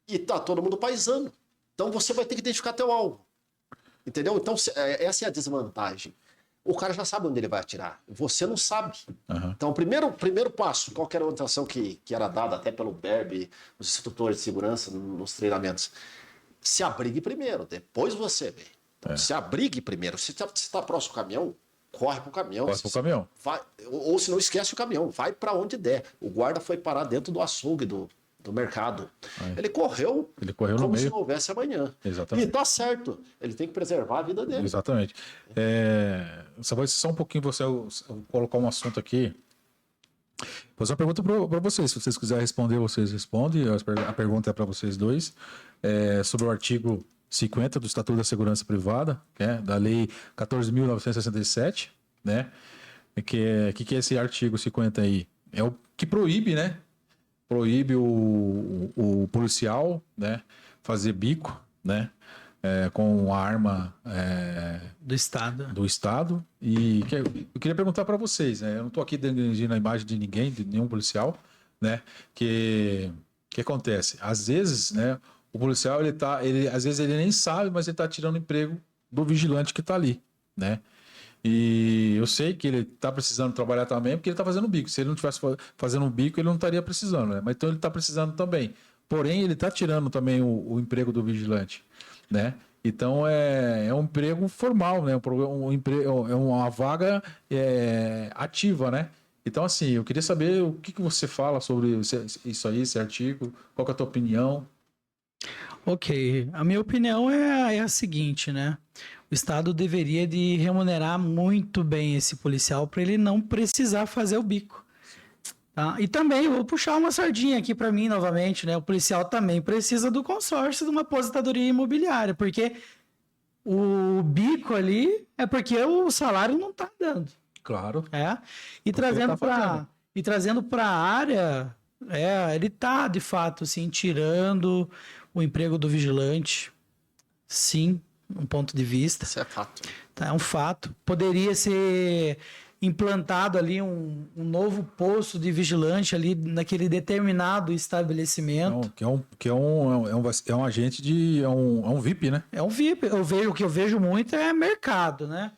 e tá todo mundo paisando. Então você vai ter que identificar teu alvo. Entendeu? Então essa é a desvantagem. O cara já sabe onde ele vai atirar. Você não sabe. Uhum. Então, o primeiro passo, qualquer orientação que era dada até pelo BERB, os instrutores de segurança nos treinamentos, se abrigue primeiro, depois você vê. Então, se abrigue primeiro. Se está próximo do caminhão, corre pro caminhão. Corre pro caminhão. Vai, ou se não, esquece o caminhão. Vai para onde der. O guarda foi parar dentro do açougue do mercado. Ele correu como se não houvesse amanhã. Exatamente. E tá certo. Ele tem que preservar a vida dele. Exatamente. Só um pouquinho você colocar um assunto aqui. Vou fazer uma pergunta para vocês. Se vocês quiserem responder, vocês respondem. A pergunta é para vocês dois. Sobre o artigo 50 do Estatuto da Segurança Privada, da Lei 14.967, né? Que é esse artigo 50 aí? É o que proíbe, né? Proíbe o policial, né, fazer bico, né, com a arma do Estado. E eu queria perguntar para vocês, né, eu não estou aqui dirigindo a imagem de ninguém, de nenhum policial, né, que acontece? Às vezes, né, o policial às vezes ele nem sabe, mas ele está tirando o emprego do vigilante que está ali, né? E eu sei que ele está precisando trabalhar também porque ele está fazendo bico. Se ele não estivesse fazendo um bico, ele não estaria precisando, né? Mas então ele está precisando também. Porém, ele está tirando também o emprego do vigilante, né? Então é um emprego formal, né? É uma vaga ativa, né? Então, assim, eu queria saber o que você fala sobre isso aí, esse artigo, qual que é a tua opinião? Ok, a minha opinião é a seguinte, né? O Estado deveria de remunerar muito bem esse policial para ele não precisar fazer o bico. Tá? E também, eu vou puxar uma sardinha aqui para mim novamente, né? O policial também precisa do consórcio de uma aposentadoria imobiliária, porque o bico ali é porque o salário não está dando. Claro. E trazendo para a área, ele está, de fato, assim, tirando o emprego do vigilante, sim, um ponto de vista. Isso é fato. Tá, é um fato. Poderia ser implantado ali um novo posto de vigilante ali naquele determinado estabelecimento. É um agente de. É um VIP, né? É um VIP. O que eu vejo muito é mercado, né?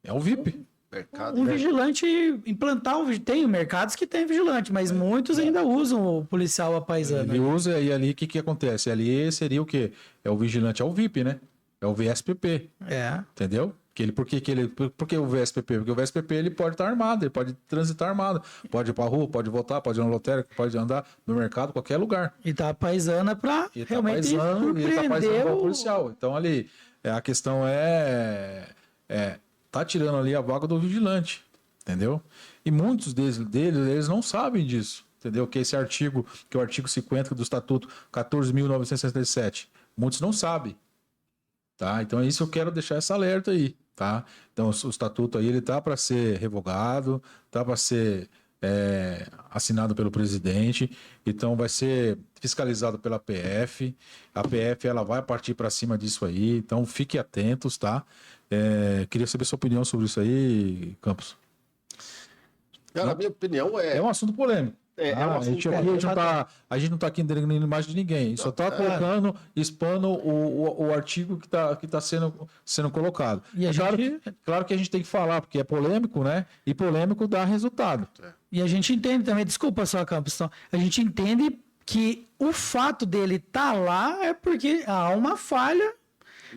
É um VIP. Mercado. Um vigilante implantar tem mercados que tem vigilante, mas muitos ainda usam o policial à paisana. Ele usa e ali o que acontece? Ali seria o quê? É o vigilante, é o VIP, né? É o VSPP. É. Entendeu? Por que o VSPP? Porque o VSPP ele pode estar armado, ele pode transitar armado, pode ir pra rua, pode voltar, pode ir na lotérica, pode andar no mercado, qualquer lugar. E tá paisana pra E tá realmente paisando, e tá paisando surpreender igual o o policial. Então ali, a questão tá tirando ali a vaga do vigilante, entendeu? E muitos deles eles não sabem disso, entendeu? Que esse artigo, que é o artigo 50 do Estatuto 14.967, muitos não sabem, tá? Então é isso que eu quero deixar esse alerta aí, tá? Então o Estatuto aí, ele tá para ser revogado, tá para ser assinado pelo presidente, então vai ser fiscalizado pela PF, a PF ela vai partir para cima disso aí, então fiquem atentos, tá? Queria saber sua opinião sobre isso aí, Campos. Cara, a minha opinião É um assunto polêmico. um assunto A gente não tá aqui dando imagem de ninguém, só tá colocando, expondo o artigo que tá sendo colocado. E a Claro que a gente tem que falar, porque é polêmico, né? E polêmico dá resultado. E a gente entende também, desculpa só, Campos, então, a gente entende que o fato dele estar lá é porque há uma falha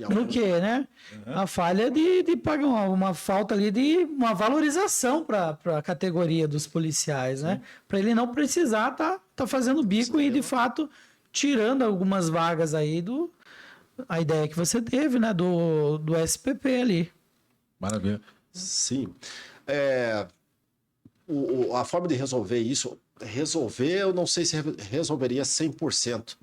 no quê, né? A falha de pagar uma falta ali de uma valorização para a categoria dos policiais, né? Para ele não precisar tá fazendo bico e, de fato, tirando algumas vagas aí a ideia que você teve, né? Do SPP ali. Maravilha. Sim. A forma de resolver isso, eu não sei se resolveria 100%,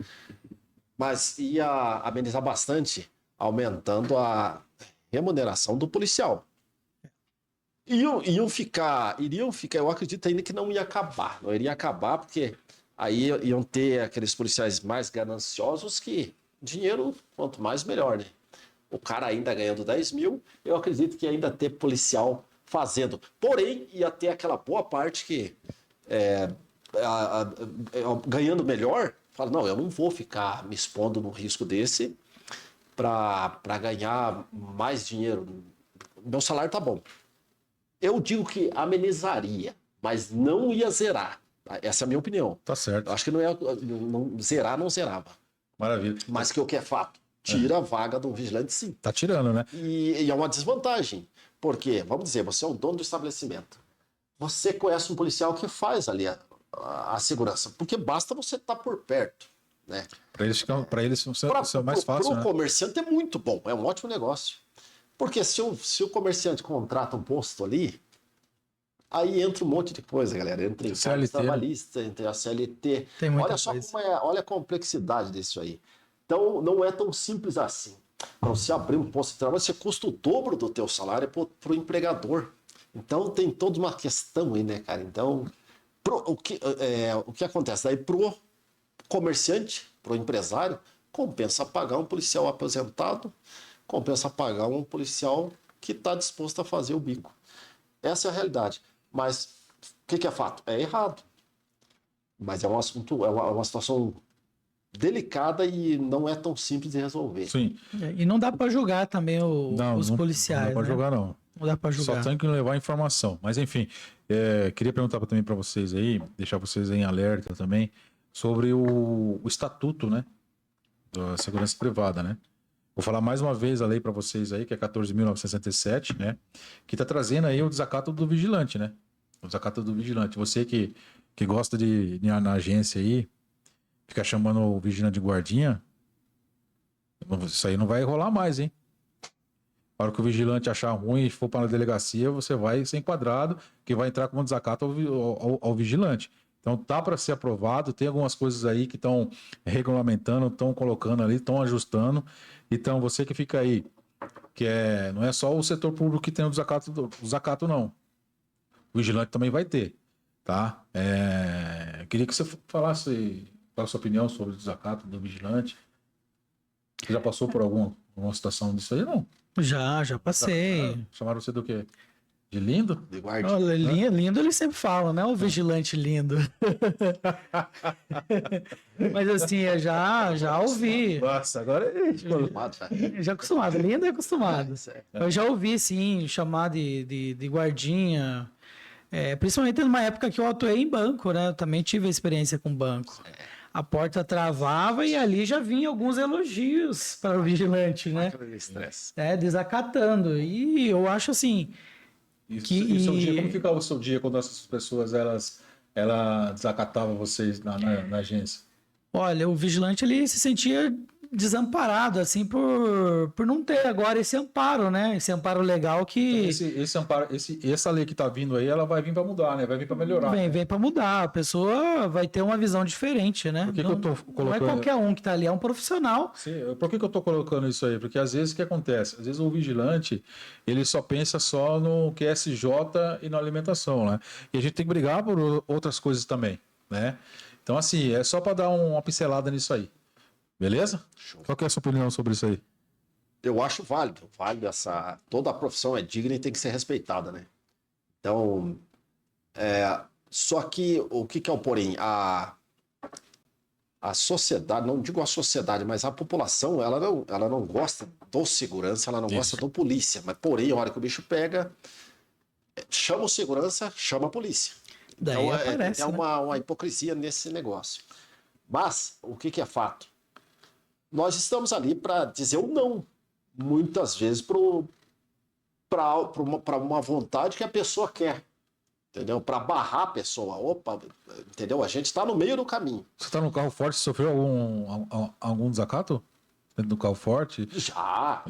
mas ia amenizar bastante, aumentando a remuneração do policial. Iriam ficar, eu acredito ainda que não iria acabar, porque aí iam ter aqueles policiais mais gananciosos que dinheiro, quanto mais melhor, né? O cara ainda ganhando 10 mil, eu acredito que ainda ter policial fazendo. Porém, ia ter aquela boa parte que ganhando melhor, fala, não, eu não vou ficar me expondo num risco desse para ganhar mais dinheiro. Meu salário tá bom. Eu digo que amenizaria, mas não ia zerar. Essa é a minha opinião. Tá certo. Eu acho que não zerava. Maravilha. Mas que o que é fato? Tira a vaga do vigilante, sim. Tá tirando, né? E é uma desvantagem. Porque, vamos dizer, você é o dono do estabelecimento. Você conhece um policial que faz ali a segurança. Porque basta você estar por perto, né? Para eles é mais fácil, Para o comerciante é muito bom. É um ótimo negócio. Porque se o comerciante contrata um posto ali, aí entra um monte de coisa, galera. Entra em cargos trabalhista, entra a CLT. Olha só olha a complexidade disso aí. Então, não é tão simples assim. Para você abrir um posto de trabalho, você custa o dobro do teu salário para o empregador. Então, tem toda uma questão aí, né, cara? Então, o que acontece? Daí, para o comerciante, para o empresário, compensa pagar um policial aposentado, compensa pagar um policial que está disposto a fazer o bico. Essa é a realidade. Mas o que é fato? É errado. Mas é um assunto, é uma situação delicada e não é tão simples de resolver. Sim. E não dá para julgar também os policiais. Não dá para julgar, não. Não dá para julgar. Só tem que levar informação. Mas, enfim, queria perguntar também para vocês aí, deixar vocês em alerta também, sobre o estatuto, né? Da segurança privada, né? Vou falar mais uma vez a lei para vocês aí, que é 14.967, né? Que está trazendo aí o desacato do vigilante, né? O desacato do vigilante. Você que gosta de ir na agência aí, ficar chamando o vigilante de guardinha, isso aí não vai rolar mais, hein? Na hora que o vigilante achar ruim e for para a delegacia, você vai ser enquadrado, que vai entrar como desacato ao vigilante. Então tá para ser aprovado, tem algumas coisas aí que estão regulamentando, estão colocando ali, estão ajustando. Então você que fica aí, não é só o setor público que tem o desacato não. O vigilante também vai ter, tá? Queria que você falasse qual a sua opinião sobre o desacato do vigilante. Você já passou por alguma situação disso aí, não? Já passei. Chamaram você do quê? De lindo? de guarda. Olha, lindo ele sempre fala, né? O vigilante lindo. Mas assim, eu já ouvi. Nossa, agora é Acostumado, já. Já acostumado, lindo é acostumado. Isso é. Eu já ouvi, sim, chamar de guardinha. Principalmente numa época que eu atuei em banco, né? Eu também tive experiência com banco. A porta travava e ali já vinha alguns elogios para o vigilante, né? Aquele estresse. Desacatando. E eu acho assim. E o seu dia, como ficava o seu dia quando essas pessoas elas desacatavam vocês na agência? Olha, o vigilante ele se sentia desamparado, assim, por não ter agora esse amparo, né? Esse amparo legal que Esse amparo, essa lei que está vindo aí, ela vai vir para mudar, né? Vai vir para melhorar. vem para mudar. A pessoa vai ter uma visão diferente, né? Por que eu tô Não é colocando- qualquer um que tá ali, é um profissional. Sim, por que eu estou colocando isso aí? Porque às vezes o que acontece? Às vezes o vigilante, ele só pensa só no QSJ e na alimentação, né? E a gente tem que brigar por outras coisas também, né? Então, assim, é só para dar uma pincelada nisso aí. Beleza? Show. Qual que é a sua opinião sobre isso aí? Eu acho válido toda a profissão é digna e tem que ser respeitada, né? Então, só que o que é o porém? A sociedade, não digo a sociedade, mas a população, ela não gosta do segurança, ela não gosta do polícia. Mas, porém, a hora que o bicho pega, chama o segurança, chama a polícia. Daí Então, aparece, é né? uma hipocrisia nesse negócio. Mas, o que é fato? Nós estamos ali para dizer o não, muitas vezes, para uma vontade que a pessoa quer, entendeu? Para barrar a pessoa. Opa, entendeu? A gente está no meio do caminho. Você está no carro forte, sofreu algum desacato dentro do carro forte? Já,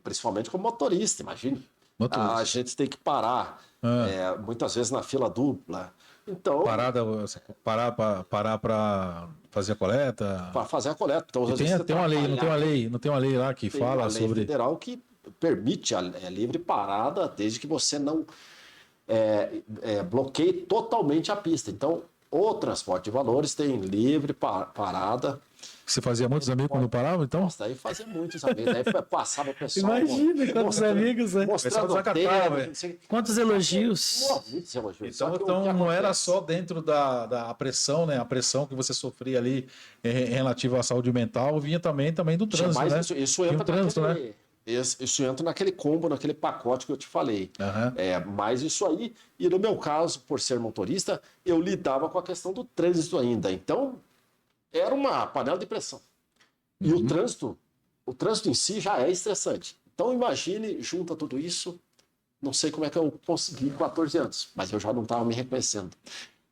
principalmente como motorista, imagine. Motorista. A gente tem que parar, muitas vezes na fila dupla. Então, Parar para fazer a coleta? para fazer a coleta. Então, E às vezes, tem uma lei, não tem uma lei lá que tem fala uma lei sobre... federal que permite a livre parada desde que você não bloqueie totalmente a pista. Então, o transporte de valores tem livre parada. Você fazia muitos amigos quando parava, então? Nossa, daí fazia muitos amigos. Daí passava o pessoal. Imagina quantos amigos, né? Mostrando Pessoal o dedo, desacatava, não sei- Quantos elogios. Muitos elogios. Só que o que Então não era acontece- só dentro da pressão, né? A pressão que você sofria ali relativa à saúde mental, vinha também do trânsito, Mas né? isso Tinha entra o trânsito, naquele, né? isso entra naquele combo, naquele pacote que eu te falei. Aham. Mas isso aí, e no meu caso, por ser motorista, eu lidava com a questão do trânsito ainda. Então, era uma panela de pressão. E o trânsito em si já é estressante. Então, imagine, junta tudo isso, não sei como é que eu consegui 14 anos, mas eu já não estava me reconhecendo.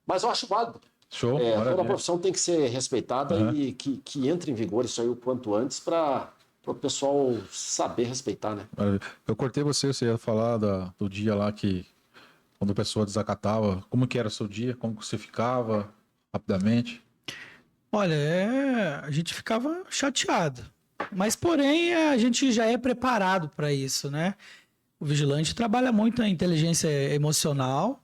Mas eu acho válido. Show, Toda maravilha. profissão tem que ser respeitada e que entre em vigor isso aí o quanto antes para o pessoal saber respeitar, né? Maravilha. Eu cortei você ia falar do dia lá que quando a pessoa desacatava, como que era o seu dia, como que você ficava rapidamente? Olha, a gente ficava chateado. Mas, porém, a gente já é preparado para isso, né? O vigilante trabalha muito a inteligência emocional,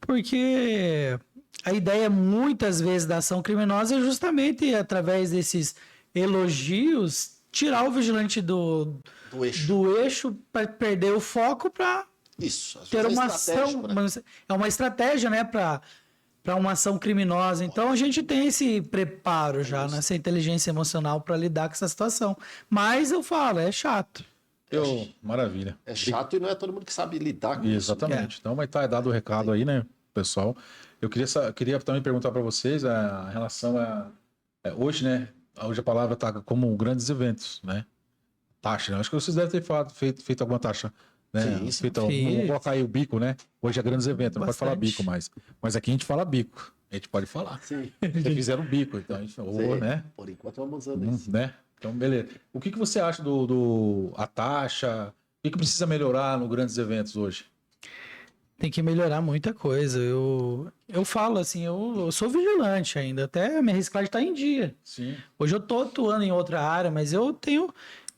porque a ideia, muitas vezes, da ação criminosa é justamente, através desses elogios, tirar o vigilante do eixo para perder o foco para Isso. Às ter vezes uma é ação. estratégico, né? É uma estratégia, né, para uma ação criminosa. Então a gente tem esse preparo já, nessa inteligência emocional para lidar com essa situação. Mas eu falo, é chato. Maravilha. É chato e não é todo mundo que sabe lidar com isso. Exatamente. Então vai estar dado o recado aí, né, pessoal? Eu queria também perguntar para vocês a relação hoje, né? Hoje a palavra está como grandes eventos, né? Taxa, né? Acho que vocês devem ter feito alguma taxa, né? Sim, sim. Vamos colocar aí o bico, né? Hoje é grandes eventos, não pode falar Bastante. bico mais. Mas aqui a gente fala bico. A gente pode falar. Sim. Vocês fizeram bico, então a gente Sim. né? Por enquanto vamos usando isso. Né? Então, beleza. O que você acha a taxa? O que precisa melhorar nos grandes eventos hoje? Tem que melhorar muita coisa. Eu falo assim, eu sou vigilante ainda, até a minha reciclagem está em dia. Sim. Hoje eu estou atuando em outra área, mas eu tenho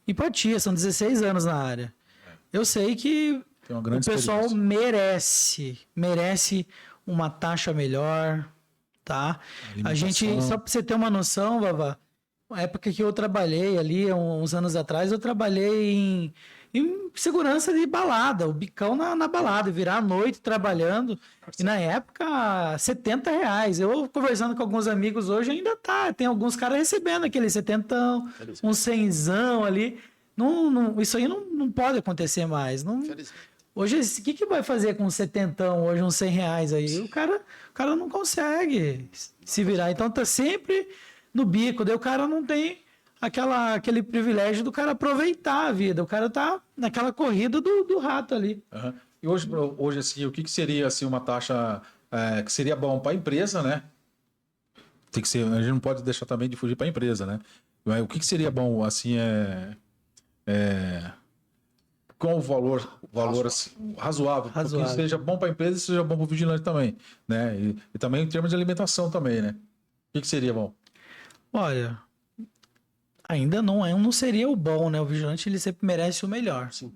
empatia, são 16 anos na área. Eu sei que Tem uma o grande pessoal experiência. merece uma taxa melhor, tá? A gente, Alimentação. só para você ter uma noção, Vavá, na época que eu trabalhei ali, uns anos atrás, eu trabalhei em segurança de balada, o bicão na balada, virar à noite trabalhando. E na época, R$ 70. Eu conversando com alguns amigos hoje ainda tem alguns caras recebendo aquele 70, um 100zão ali. Isso aí não pode acontecer mais. Não, hoje, o que vai fazer com 70 hoje, uns R$ 100 aí? O cara não consegue se virar. Então tá sempre no bico. Daí o cara não tem aquele privilégio do cara aproveitar a vida. O cara tá naquela corrida do rato ali. Uhum. E hoje assim, o que seria assim, uma taxa que seria bom para a empresa, né? Tem que ser, a gente não pode deixar também de fugir para a empresa, né? Mas o que seria bom, assim, com o valor assim, razoável, porque seja bom para a empresa e seja bom para o vigilante também, né? E também em termos de alimentação também, né? O que seria bom? Olha, ainda não seria o bom, né? O vigilante ele sempre merece o melhor. Sim.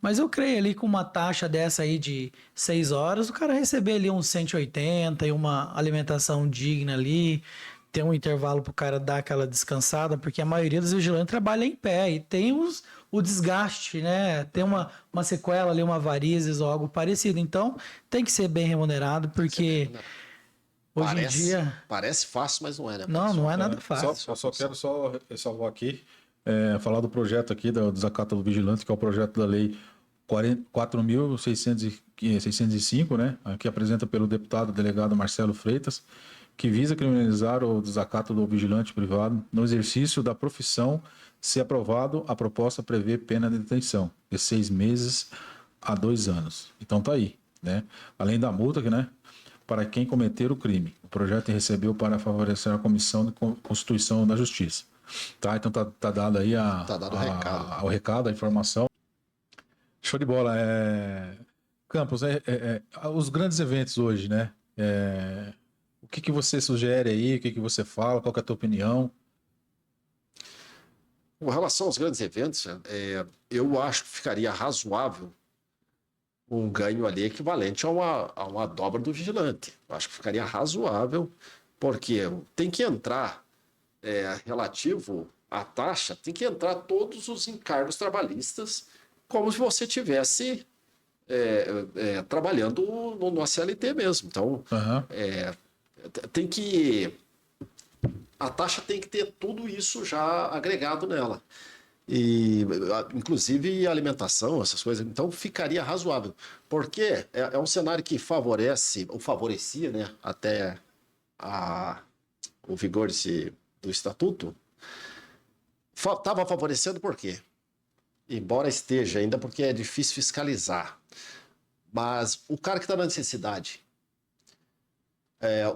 Mas eu creio ali com uma taxa dessa aí de 6 horas, o cara receber ali uns 180 e uma alimentação digna ali, ter um intervalo pro cara dar aquela descansada, porque a maioria dos vigilantes trabalha em pé e tem o desgaste, né? Tem uma sequela ali, uma varizes ou algo parecido. Então, tem que ser bem remunerado, porque hoje em dia... Parece fácil, mas não é, né? Não é nada fácil. Só quero ressalvar aqui, falar do projeto aqui, do desacato do vigilante, que é o projeto da lei 4.605, né? Que apresenta pelo deputado delegado Marcelo Freitas, que visa criminalizar o desacato do vigilante privado no exercício da profissão. Se aprovado, a proposta prevê pena de detenção de 6 meses a 2 anos. Então tá aí, né? Além da multa, né? Para quem cometer o crime. O projeto recebeu para favorecer a Comissão de Constituição da Justiça. Tá? Então tá dado aí o recado, a informação. Show de bola. Campos, os grandes eventos hoje, né? O que você sugere aí? O que você fala? Qual que é a tua opinião? Com relação aos grandes eventos, eu acho que ficaria razoável um ganho ali equivalente a uma dobra do vigilante. Eu acho que ficaria razoável, porque tem que entrar relativo à taxa, tem que entrar todos os encargos trabalhistas como se você tivesse trabalhando no CLT mesmo. Então, tem que... A taxa tem que ter tudo isso já agregado nela. E, inclusive alimentação, essas coisas. Então, ficaria razoável. Porque é um cenário que favorece, ou favorecia, né, até o vigor do estatuto. Estava favorecendo por quê? Embora esteja ainda, porque é difícil fiscalizar. Mas o cara que está na necessidade...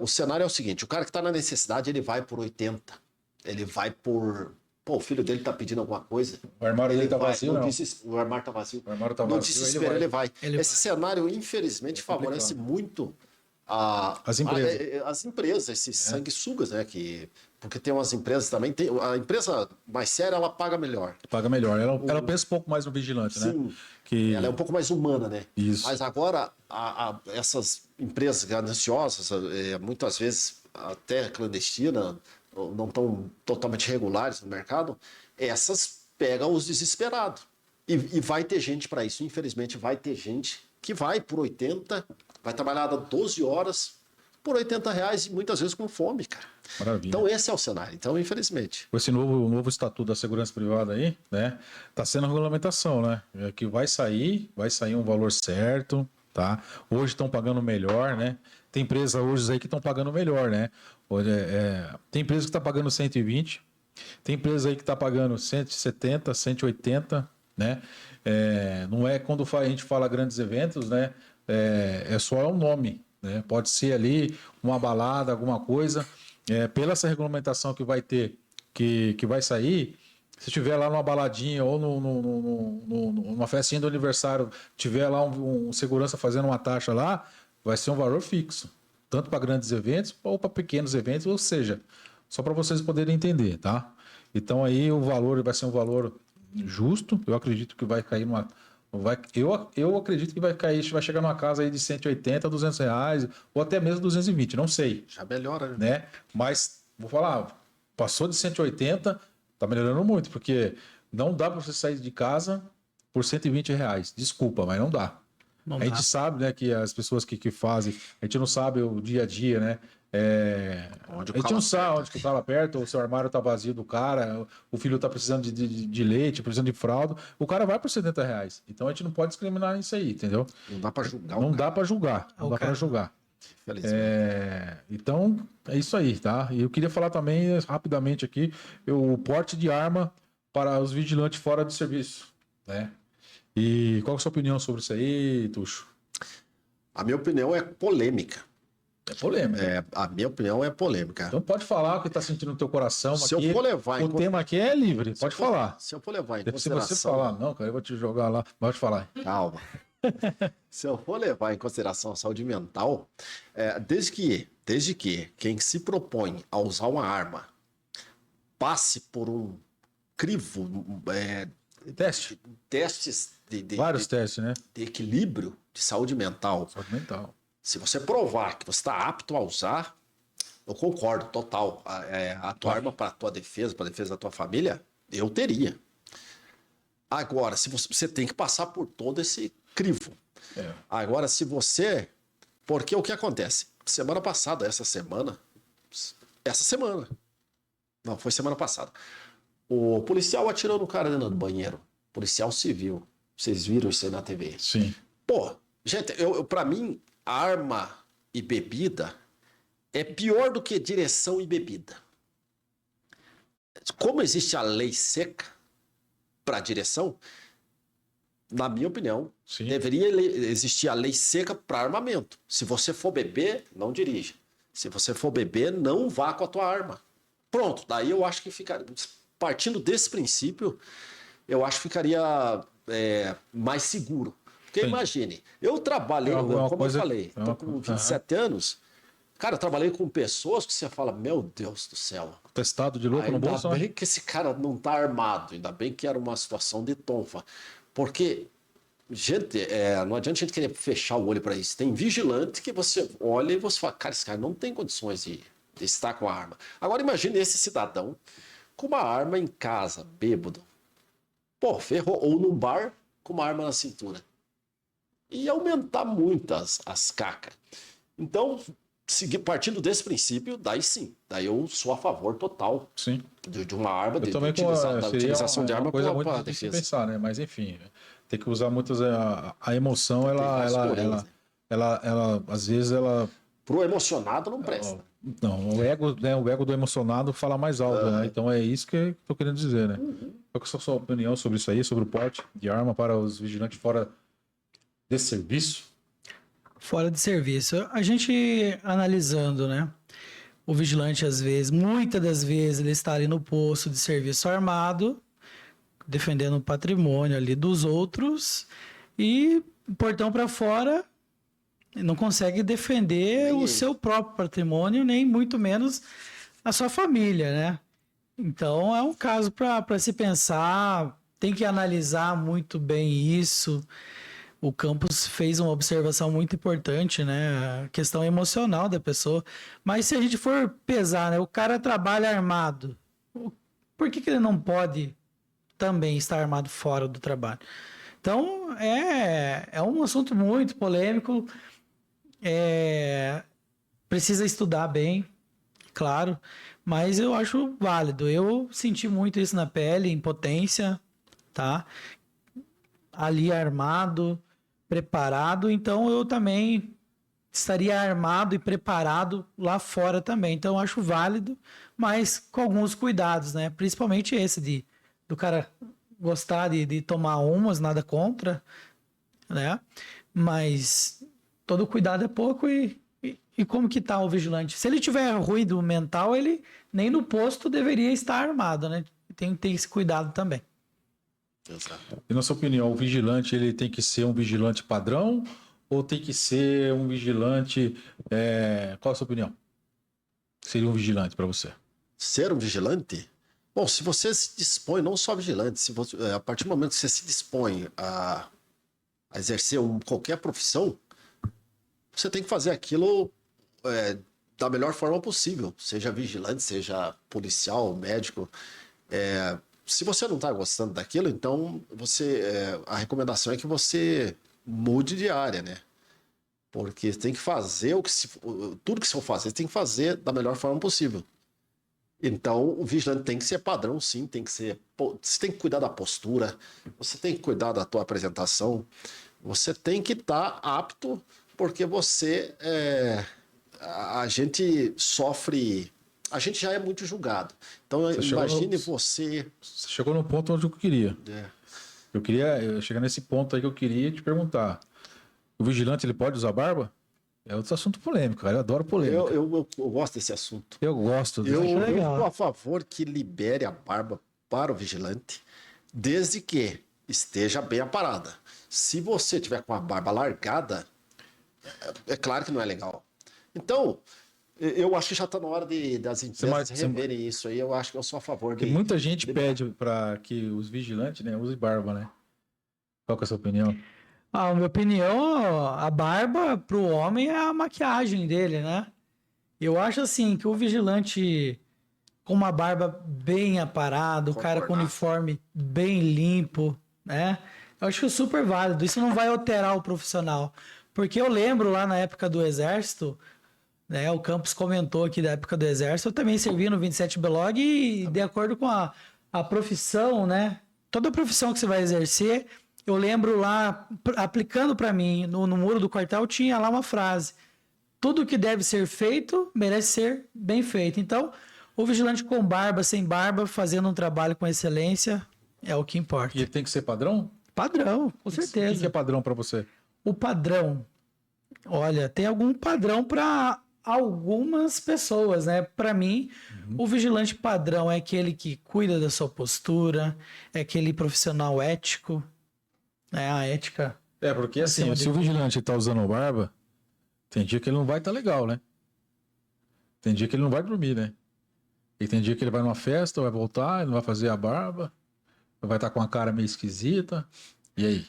o cenário é o seguinte, o cara que está na necessidade, ele vai por 80. Ele vai por... Pô, o filho dele está pedindo alguma coisa. O armário dele está vazio, não? O armário está vazio. O armário tá no vazio, desespero, ele vai. Esse cenário, infelizmente, favorece muito as empresas, esses sanguessugas, né? Porque tem umas empresas também... A empresa mais séria, ela paga melhor. Paga melhor. Ela pensa um pouco mais no vigilante, sim, né? Que... Ela é um pouco mais humana, né? Isso. Mas agora, essas empresas gananciosas, muitas vezes até clandestinas, não estão totalmente regulares no mercado, essas pegam os desesperados. E vai ter gente para isso. Infelizmente, vai ter gente que vai por 80, vai trabalhar 12 horas por R$80 e muitas vezes com fome, cara. Maravilha. Então, esse é o cenário. Então, infelizmente. Com esse novo estatuto da segurança privada aí, né? Tá sendo a regulamentação, né? Que vai sair um valor certo, tá? Hoje estão pagando melhor, né? Tem empresas hoje aí que estão pagando melhor, né? Tem empresa que está pagando 120, tem empresa aí que está pagando 170, 180, né? Não é quando a gente fala grandes eventos, né? Só um nome, né? Pode ser ali uma balada, alguma coisa. Pela essa regulamentação que vai ter, que vai sair, se tiver lá numa baladinha ou numa festinha do aniversário, tiver lá um segurança fazendo uma taxa lá, vai ser um valor fixo. Tanto para grandes eventos ou para pequenos eventos, ou seja, só para vocês poderem entender, tá? Então aí o valor vai ser um valor justo. Eu acredito que vai cair eu acredito que vai chegar numa casa aí de 180, R$200 ou até mesmo 220, não sei. Já melhora, né? Mas vou falar, passou de 180, tá melhorando muito, porque não dá para você sair de casa por R$ 120. Desculpa, mas não dá. Não A dá. gente sabe, né, que as pessoas que fazem, a gente não sabe o dia a dia, né? Onde o A gente calo não sabe aperta. onde que o calo aperta, o seu armário tá vazio do cara, o filho tá precisando de leite, precisando de fralda, o cara vai por R$ 70. Então a gente não pode discriminar isso aí, entendeu? Não dá pra julgar Não o cara, dá para julgar, não O dá para cara. julgar. infelizmente. Então, é isso aí, tá? E eu queria falar também, rapidamente aqui, o porte de arma para os vigilantes fora de serviço, né? E qual é a sua opinião sobre isso aí, Tuxo? A minha opinião é polêmica. É polêmica. A minha opinião é polêmica. Então pode falar o que está sentindo no teu coração. Se Aqui, eu for levar em o tema aqui é livre, pode falar. Se eu for levar em Se você consideração. falar, não, cara, eu vou te jogar lá. Pode falar. Calma. Se eu for levar em consideração a saúde mental, desde que quem se propõe a usar uma arma passe por um crivo, Teste. testes Vários testes, né? de equilíbrio de saúde mental. Saúde mental. Se você provar que você está apto a usar, eu concordo, total. A tua arma para a tua defesa, para a defesa da tua família, eu teria. Agora, se você tem que passar por todo esse crivo. É. Agora, se você... Porque o que acontece? Semana passada, essa semana... Não, foi semana passada. O policial atirou no cara dentro do banheiro. Policial civil. Vocês viram isso aí na TV. Sim. Pô, gente, pra mim, arma e bebida é pior do que direção e bebida. Como existe a lei seca para direção, na minha opinião, Sim. deveria existir a lei seca para armamento. Se você for beber, não dirija. Se você for beber, não vá com a tua arma. Pronto, daí eu acho que ficaria... Partindo desse princípio, eu acho que ficaria mais seguro. Porque Sim. imagine, eu trabalhei, como eu falei, tô com 27 anos, cara, eu trabalhei com pessoas que você fala, meu Deus do céu. Testado de louco no bolso, Ainda bem né? que esse cara não tá armado, ainda bem que era uma situação de tonfa. Porque, gente, não adianta a gente querer fechar o olho para isso. Tem vigilante que você olha e você fala, cara, esse cara não tem condições de estar com a arma. Agora imagine esse cidadão com uma arma em casa, bêbado. Pô, ferrou. Ou num bar com uma arma na cintura. E aumentar muito as cacas. Então, partindo desse princípio, daí sim. Daí eu sou a favor total Sim. de uma arma, Eu da também utilização de arma coisa para muito a difícil de defesa. pensar, né? Mas enfim, tem que usar muitas a emoção, vários poréns, né? ela às vezes ela Pro emocionado não presta. não, o ego, né, o ego do emocionado fala mais alto, né? Então é isso que eu tô querendo dizer, né? Qual que é a sua opinião sobre isso aí, sobre o porte de arma para os vigilantes fora de serviço? Fora de serviço. A gente analisando, né? O vigilante, às vezes, muitas das vezes, ele está ali no posto de serviço armado, defendendo o patrimônio ali dos outros, e portão para fora não consegue defender o seu próprio patrimônio, nem muito menos a sua família, né? Então é um caso para se pensar, tem que analisar muito bem isso. O Campos fez uma observação muito importante, né? A questão emocional da pessoa. Mas se a gente for pesar, né? O cara trabalha armado. Por que ele não pode também estar armado fora do trabalho? Então, é um assunto muito polêmico. Precisa estudar bem, claro. Mas eu acho válido. Eu senti muito isso na pele, impotência, tá? Ali armado, preparado, então eu também estaria armado e preparado lá fora também. Então eu acho válido, mas com alguns cuidados, né? Principalmente esse do cara gostar de tomar umas, nada contra, né? Mas todo cuidado é pouco e como que tá o vigilante? Se ele tiver ruído mental, ele nem no posto deveria estar armado, né? Tem que ter esse cuidado também. Exato. E na sua opinião, o vigilante ele tem que ser um vigilante padrão ou tem que ser um vigilante? Qual a sua opinião? Seria um vigilante para você? Ser um vigilante? Bom, se você se dispõe, não só vigilante, a partir do momento que você se dispõe a exercer qualquer profissão, você tem que fazer aquilo da melhor forma possível. Seja vigilante, seja policial, médico. se você não está gostando daquilo, então a recomendação é que você mude de área, né? Porque tem que fazer tudo que você for fazer, tem que fazer da melhor forma possível. Então, o vigilante tem que ser padrão, sim, você tem que cuidar da postura, você tem que cuidar da tua apresentação, você tem que estar apto, porque a gente sofre, a gente já é muito julgado. Então, imagine você... Você chegou no ponto onde eu queria. Eu queria chegar nesse ponto aí que eu queria te perguntar. O vigilante, ele pode usar barba? É outro assunto polêmico, cara. Eu adoro polêmica. Eu gosto desse assunto. Eu gosto. Eu sou a favor que libere a barba para o vigilante, desde que esteja bem aparada. Se você tiver com a barba largada, é claro que não é legal. Então, eu acho que já está na hora das empresas reverem isso aí. Eu acho que eu sou a favor Porque muita gente pede para que os vigilantes, né, usem barba, né? Qual que é a sua opinião? Na minha opinião, a barba pro homem é a maquiagem dele, né? Eu acho assim que o vigilante com uma barba bem aparada, o cara com uniforme bem limpo, né? Eu acho que é super válido. Isso não vai alterar o profissional. Porque eu lembro lá na época do Exército, né? O Campos comentou aqui da época do Exército, eu também servi no 27 Belog e de acordo com a profissão, né? Toda profissão que você vai exercer, eu lembro lá, aplicando para mim, no muro do quartel, tinha lá uma frase: tudo que deve ser feito merece ser bem feito. Então, o vigilante com barba, sem barba, fazendo um trabalho com excelência, é o que importa. E ele tem que ser padrão? Padrão, com certeza. O que é padrão para você? O padrão, olha, tem algum padrão para algumas pessoas, né? Para mim, o vigilante padrão é aquele que cuida da sua postura, é aquele profissional ético, né? A ética. Porque assim, se o vigilante tá usando barba, tem dia que ele não vai estar legal, né? Tem dia que ele não vai dormir, né? E tem dia que ele vai numa festa, vai voltar, ele não vai fazer a barba, vai estar com a cara meio esquisita. E aí?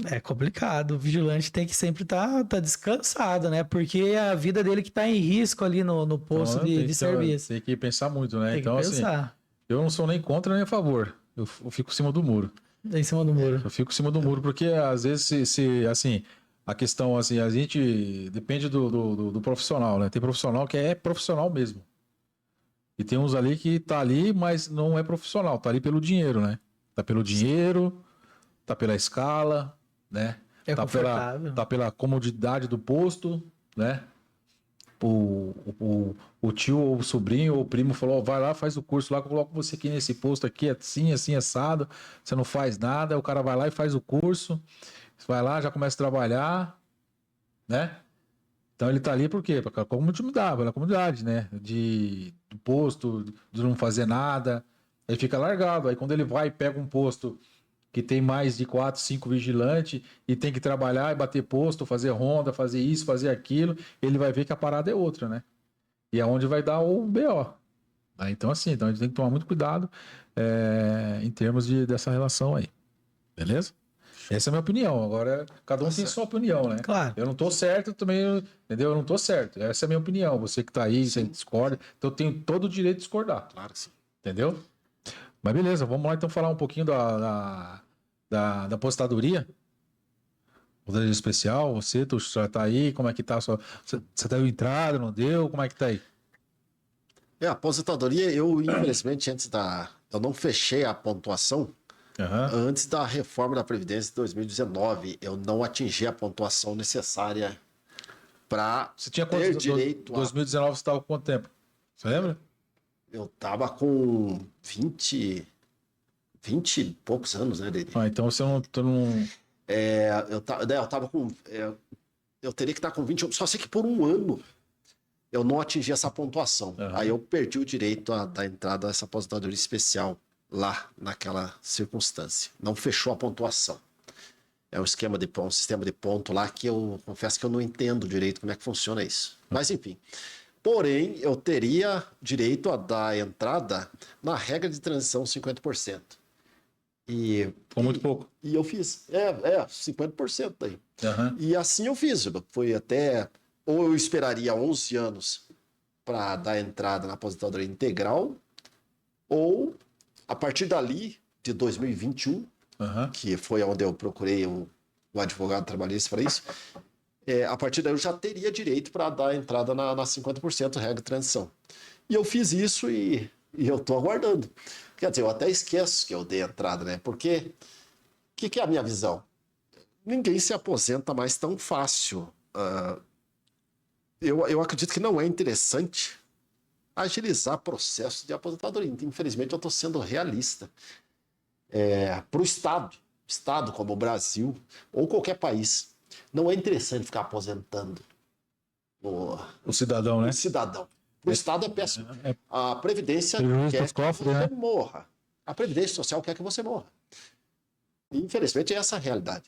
É complicado. O vigilante tem que sempre tá descansado, né? Porque é a vida dele que tá em risco ali no posto de serviço. Tem que pensar muito, né? Tem então, que pensar. Assim, eu não sou nem contra nem a favor. Eu fico em cima do muro. Em cima do muro. Eu fico em cima do muro, porque às vezes, assim, a questão, assim, a gente depende do profissional, né? Tem profissional que é profissional mesmo. E tem uns ali que tá ali, mas não é profissional, tá ali pelo dinheiro, né? Tá pelo dinheiro, tá pela escala, né? Tá pela comodidade do posto, né? O tio ou o sobrinho ou o primo falou: vai lá, faz o curso lá, coloco você aqui nesse posto aqui, assim, assim, assado. Você não faz nada, o cara vai lá e faz o curso, vai lá, já começa a trabalhar, né? Então ele tá ali por quê? Pela comunidade, né? Do posto, de não fazer nada. Aí fica largado. Aí quando ele vai e pega um posto que tem mais de 4, 5 vigilantes e tem que trabalhar e bater posto, fazer ronda, fazer isso, fazer aquilo, ele vai ver que a parada é outra, né? E é onde vai dar o BO. Então, assim, então a gente tem que tomar muito cuidado em termos dessa relação aí. Beleza? Essa é a minha opinião. Agora, cada um tem sua opinião, né? Claro. Eu não tô certo também, entendeu? Eu não tô certo. Essa é a minha opinião. Você que tá aí, você discorda, então eu tenho todo o direito de discordar. Claro que sim. Entendeu? Mas beleza, vamos lá então falar um pouquinho da apostadoria. Poder especial, tu já tá aí, como é que tá a sua... Você deu entrada, não deu? Como é que tá aí? A aposentadoria, infelizmente, eu não fechei a pontuação. Antes da reforma da Previdência de 2019, eu não atingi a pontuação necessária para ter direito a... 2019 você estava com quanto tempo? Você lembra? Eu estava com 20 e poucos anos, né, dele. Então você não... Eu tava com... eu teria que estar com 21, só sei que por um ano eu não atingi essa pontuação. Aí eu perdi o direito da entrada dessa aposentadoria especial lá naquela circunstância. Não fechou a pontuação. É um sistema de ponto lá que eu confesso que eu não entendo direito como é que funciona isso. Mas enfim. Porém, eu teria direito a dar entrada na regra de transição 50%. Ficou muito pouco. E eu fiz. 50% daí. E assim eu fiz. Foi até... Ou eu esperaria 11 anos para dar entrada na aposentadoria integral, ou A partir dali, de 2021, Aham. que foi onde eu procurei o advogado trabalhista para isso, a partir daí eu já teria direito para dar entrada na 50% regra de transição. E eu fiz isso e eu estou aguardando. Quer dizer, eu até esqueço que eu dei entrada, né? Porque o que é a minha visão? Ninguém se aposenta mais tão fácil. Eu acredito que não é interessante agilizar processo de aposentadoria. Infelizmente, eu estou sendo realista. Para o Estado como o Brasil, ou qualquer país, não é interessante ficar aposentando O cidadão, né? o cidadão. Para o Estado é péssimo. A Previdência Prejuízo quer pros que cofres, você né? morra. A Previdência Social quer que você morra. E, infelizmente, é essa a realidade.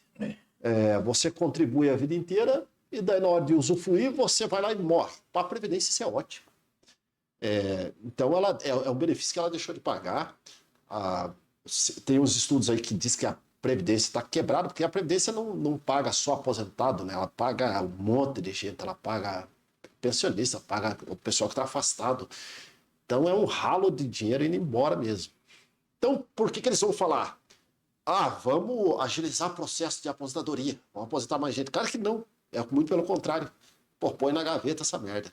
Você contribui a vida inteira e daí, na hora de usufruir, você vai lá e morre. Para a Previdência, isso é ótimo. Então, ela é um benefício que ela deixou de pagar. Tem uns estudos aí que diz que a Previdência está quebrada, porque a Previdência não paga só aposentado, né? Ela paga um monte de gente, ela paga pensionista, paga o pessoal que está afastado. Então, é um ralo de dinheiro indo embora mesmo. Então, por que eles vão falar? Vamos agilizar o processo de aposentadoria, vamos aposentar mais gente. Claro que não, é muito pelo contrário. Pô, põe na gaveta essa merda.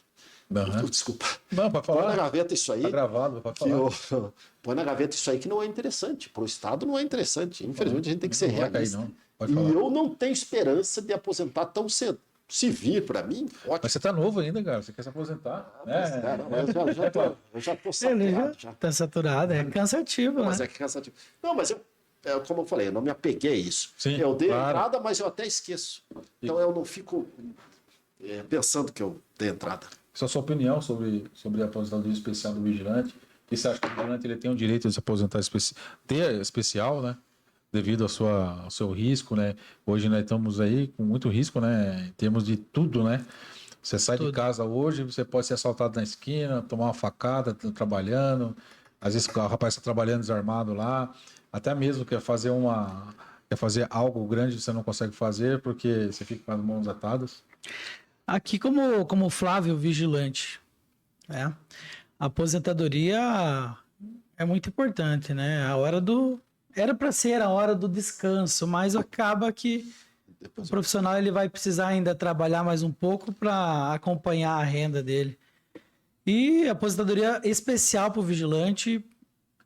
Aham. Desculpa. Não, pode Põe na falar. gaveta isso aí. Tá gravado, pode que falar. põe na gaveta isso aí que não é interessante. Para o Estado não é interessante. Infelizmente, a gente tem que ser Não vai cair, realista. não. Pode E falar. eu não tenho esperança de aposentar tão cedo. Se vir para mim, ótimo. Mas você tá novo ainda, cara. Você quer se aposentar? Eu já tô Ele saturado. já tá saturado, é cansativo, Mas né? é que cansativo. Não, mas como eu falei, eu não me apeguei a isso. Sim, Eu dei claro. entrada, mas eu até esqueço. Então eu não fico pensando que eu dei entrada. Essa é a sua opinião sobre a aposentadoria especial do vigilante. E você acha que o vigilante ele tem o direito de se aposentar especial, né? Devido ao seu risco, né? Hoje nós estamos aí com muito risco, né? Em termos de tudo, né? Você sai de casa hoje, você pode ser assaltado na esquina, tomar uma facada, trabalhando. Às vezes o rapaz está trabalhando desarmado lá. Até mesmo quer fazer algo grande, você não consegue fazer porque você fica com as mãos atadas. Aqui como Flávio Vigilante, né? A aposentadoria é muito importante, né? Era para ser a hora do descanso, mas acaba que o profissional ele vai precisar ainda trabalhar mais um pouco para acompanhar a renda dele. E a aposentadoria especial para o vigilante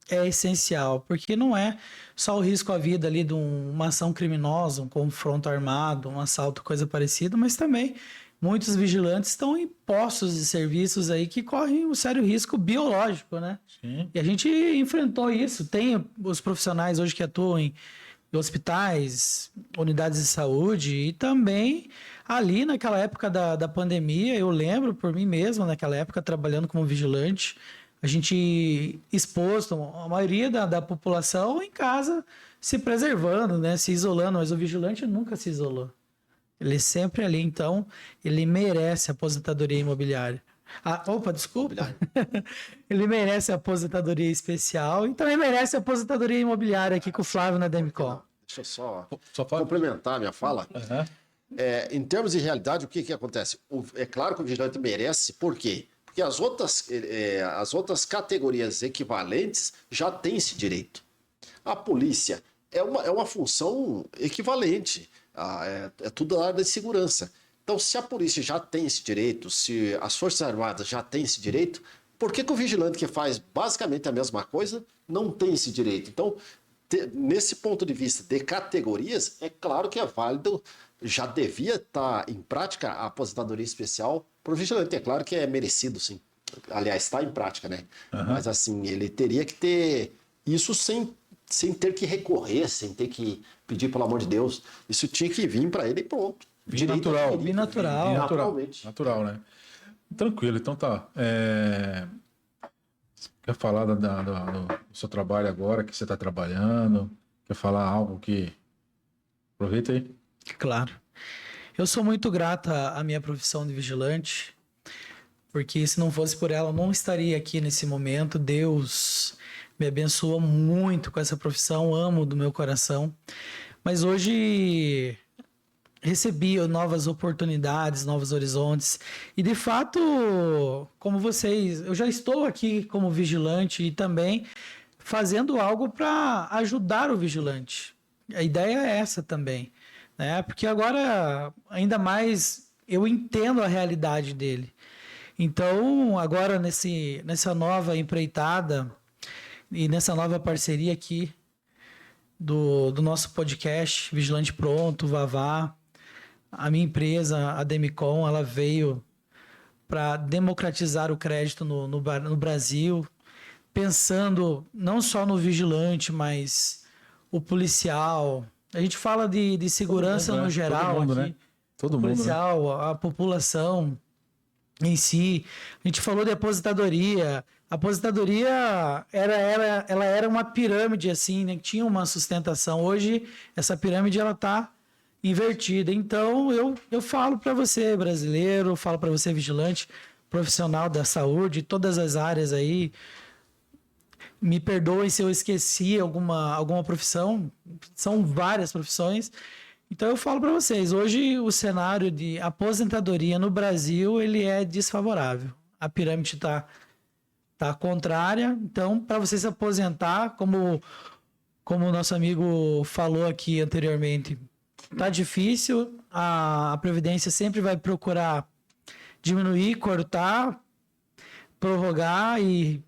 é essencial, porque não é só o risco à vida ali de uma ação criminosa, um confronto armado, um assalto, coisa parecida, mas também muitos vigilantes estão em postos de serviços aí que correm um sério risco biológico, né? Sim. E a gente enfrentou isso. Tem os profissionais hoje que atuam em hospitais, unidades de saúde e também ali naquela época da pandemia, eu lembro por mim mesmo, naquela época trabalhando como vigilante, a gente exposto, a maioria da população em casa se preservando, né? Se isolando, mas o vigilante nunca se isolou. Ele é sempre ali, então ele merece a aposentadoria imobiliária. Desculpa. Ele merece a aposentadoria especial e também merece a aposentadoria imobiliária aqui com o Flávio na Demicol. Deixa eu só fala. complementar a minha fala. Aham. Em termos de realidade, o que acontece? É claro que o vigilante merece, por quê? Porque as outras categorias equivalentes já têm esse direito. A polícia é uma função equivalente. É tudo da área de segurança. Então, se a polícia já tem esse direito, se as Forças Armadas já têm esse direito, por que o vigilante que faz basicamente a mesma coisa não tem esse direito? Então, nesse ponto de vista de categorias, é claro que é válido, já devia estar em prática a aposentadoria especial para o vigilante. É claro que é merecido, sim. Aliás, está em prática, né? Uhum. Mas, assim, ele teria que ter isso sem ter que recorrer, sem ter que pedir, pelo amor de Deus. Isso tinha que vir para ele e pronto. Natural. Naturalmente. Natural, né? Tranquilo, então tá. Quer falar do seu trabalho agora, que você está trabalhando? Quer falar algo que... Aproveita aí. Claro. Eu sou muito grata à minha profissão de vigilante, porque se não fosse por ela, eu não estaria aqui nesse momento. Deus me abençoou muito com essa profissão, amo do meu coração. Mas hoje recebi novas oportunidades, novos horizontes. E de fato, como vocês, eu já estou aqui como vigilante e também fazendo algo para ajudar o vigilante. A ideia é essa também, né? Porque agora, ainda mais, eu entendo a realidade dele. Então, agora nessa nova empreitada e nessa nova parceria aqui do nosso podcast, Vigilante Pronto, Vavá, a minha empresa, a Demicon, ela veio para democratizar o crédito no Brasil, pensando não só no vigilante, mas o policial. A gente fala de segurança mundo, no né? geral Todo mundo, aqui. né? Todo O mundo, né? policial, a população em si. A gente falou de aposentadoria. A aposentadoria ela era uma pirâmide, assim, né? Tinha uma sustentação. Hoje, essa pirâmide ela está invertida. Então, eu falo para você, brasileiro, falo para você, vigilante, profissional da saúde, todas as áreas aí. Me perdoem se eu esqueci alguma profissão. São várias profissões. Então eu falo para vocês, hoje o cenário de aposentadoria no Brasil ele é desfavorável. A pirâmide tá contrária. Então, para você se aposentar, como o nosso amigo falou aqui anteriormente, tá difícil. A Previdência sempre vai procurar diminuir, cortar, prorrogar e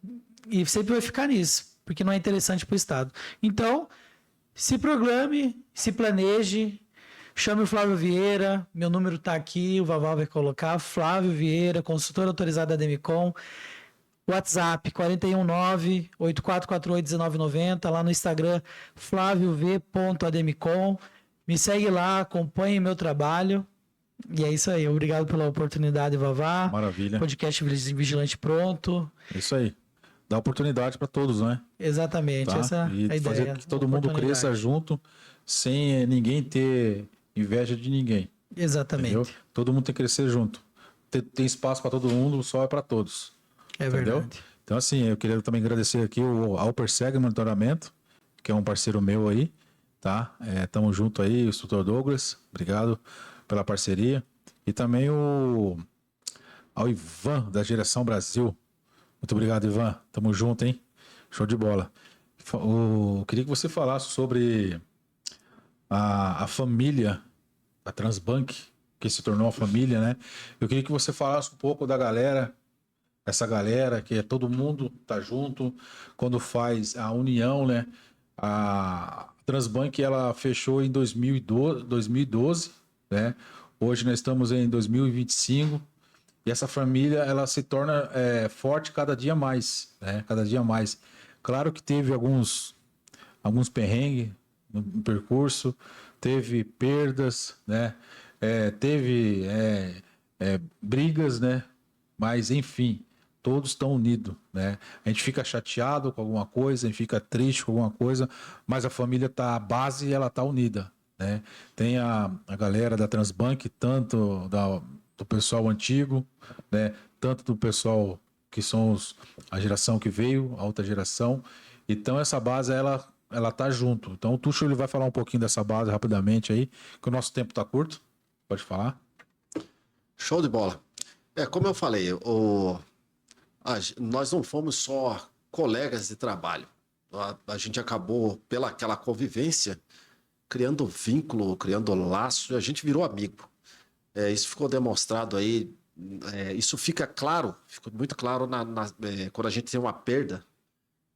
sempre vai ficar nisso, porque não é interessante para o Estado. Então, se programe, se planeje, chame o Flávio Vieira, meu número está aqui, o Vaval vai colocar, Flávio Vieira, consultor autorizado da Demicon, WhatsApp 419-8448-1990, lá no Instagram, flaviov.ademicon, me segue lá, acompanhe meu trabalho, e é isso aí, obrigado pela oportunidade, Vavá. Maravilha. Podcast Vigilante Pronto. É isso aí. Dá oportunidade para todos, né? Exatamente, Tá? essa E é a fazer ideia. que todo mundo cresça junto, sem ninguém ter inveja de ninguém. Exatamente. Entendeu? Todo mundo tem que crescer junto. Tem espaço para todo mundo, só é para todos. É entendeu? verdade. Então, assim, eu queria também agradecer aqui ao Perseg Monitoramento, que é um parceiro meu aí, tá? Tamo junto aí, o instrutor Douglas, obrigado pela parceria. E também ao Ivan, da Geração Brasil. Muito obrigado, Ivan. Tamo junto, hein? Show de bola. Queria que você falasse sobre a família, a Transbank, que se tornou uma família, né? Eu queria que você falasse um pouco da galera, essa galera que todo mundo tá junto, quando faz a união, né? A Transbank, ela fechou em 2012, né? Hoje nós estamos em 2025 e essa família, ela se torna forte cada dia mais, né? Cada dia mais. Claro que teve alguns perrengues no percurso, teve perdas, né? Teve brigas, né? Mas, enfim, todos estão unidos, né? A gente fica chateado com alguma coisa, a gente fica triste com alguma coisa, mas a família tá, a base, ela tá unida, né? Tem a galera da Transbank, tanto do pessoal antigo, né? Tanto do pessoal que são a geração que veio, a outra geração. Então, essa base, ela tá junto. Então, o Tuxo, ele vai falar um pouquinho dessa base rapidamente aí, que o nosso tempo tá curto. Pode falar? Show de bola. Como eu falei, nós não fomos só colegas de trabalho. A gente acabou, pela aquela convivência, criando vínculo, criando laço, e a gente virou amigo. Isso ficou demonstrado aí, isso fica claro, ficou muito claro quando a gente tem uma perda.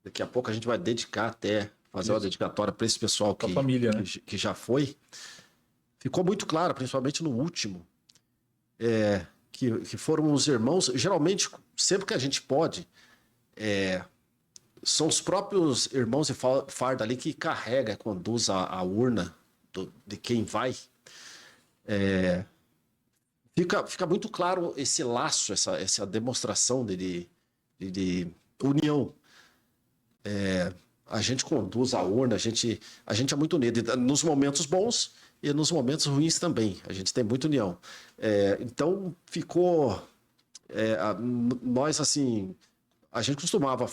Daqui a pouco a gente vai dedicar até, fazer uma dedicatória para esse pessoal família, né? que já foi. Ficou muito claro, principalmente no último, que foram os irmãos, geralmente, sempre que a gente pode, são os próprios irmãos de farda ali que conduz a urna de quem vai. Fica muito claro esse laço, essa demonstração de união. A gente conduz a urna, a gente é muito unido, nos momentos bons e nos momentos ruins também, a gente tem muita união. Então, ficou... nós, assim, a gente costumava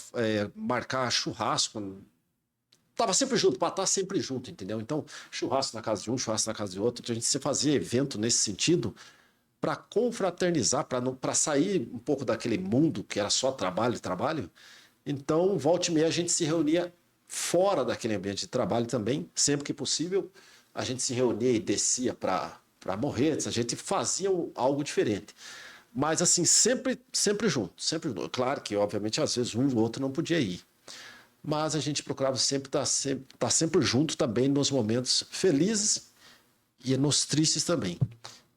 marcar churrasco, tava sempre junto, para estar sempre junto, entendeu? Então, churrasco na casa de um, churrasco na casa de outro, a gente fazia evento nesse sentido, para confraternizar, para sair um pouco daquele mundo que era só trabalho. Então, volta e meia, a gente se reunia fora daquele ambiente de trabalho também, sempre que possível, a gente se reunia e descia para Morretes, a gente fazia algo diferente. Mas assim, sempre junto, sempre junto. Claro que, obviamente, às vezes um ou outro não podia ir. Mas a gente procurava sempre estar sempre junto também nos momentos felizes e nos tristes também.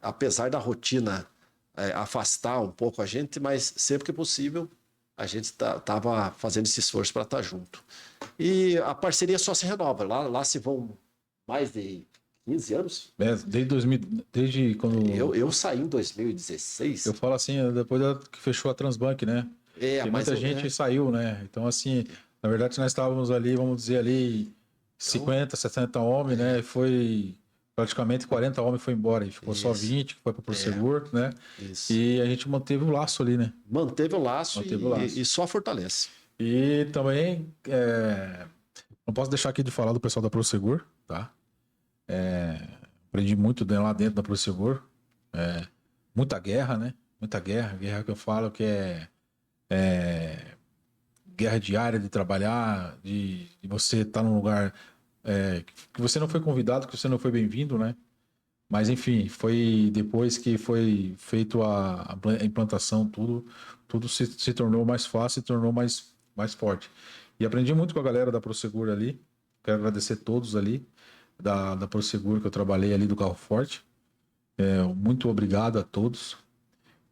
Apesar da rotina afastar um pouco a gente, mas sempre que possível a gente estava fazendo esse esforço para estar junto. E a parceria só se renova. Lá se vão mais de 15 anos. Desde quando. Eu saí em 2016. Eu falo assim, depois que fechou a Transbank, né? Porque Mas muita gente saiu, né? Então, assim, na verdade, nós estávamos ali, vamos dizer ali, 50, 60 homens, né? E foi praticamente 40 homens foi embora. E ficou só 20, que foi para o Prosegur, né? Isso. E a gente manteve o laço ali, né? Manteve o laço, Manteve o laço. E só fortalece. E também, não posso deixar aqui de falar do pessoal da Prosegur, tá? Aprendi muito lá dentro da Prosegur. Muita guerra, né? Muita guerra. Guerra que eu falo que é guerra diária de trabalhar, de você estar num lugar que você não foi convidado, que você não foi bem-vindo, né? Mas, enfim, foi depois que foi feito a implantação, tudo se tornou mais fácil, se tornou mais forte. E aprendi muito com a galera da Prosegur ali. Quero agradecer todos ali da Prosegur que eu trabalhei ali do Carro Forte. Muito obrigado a todos.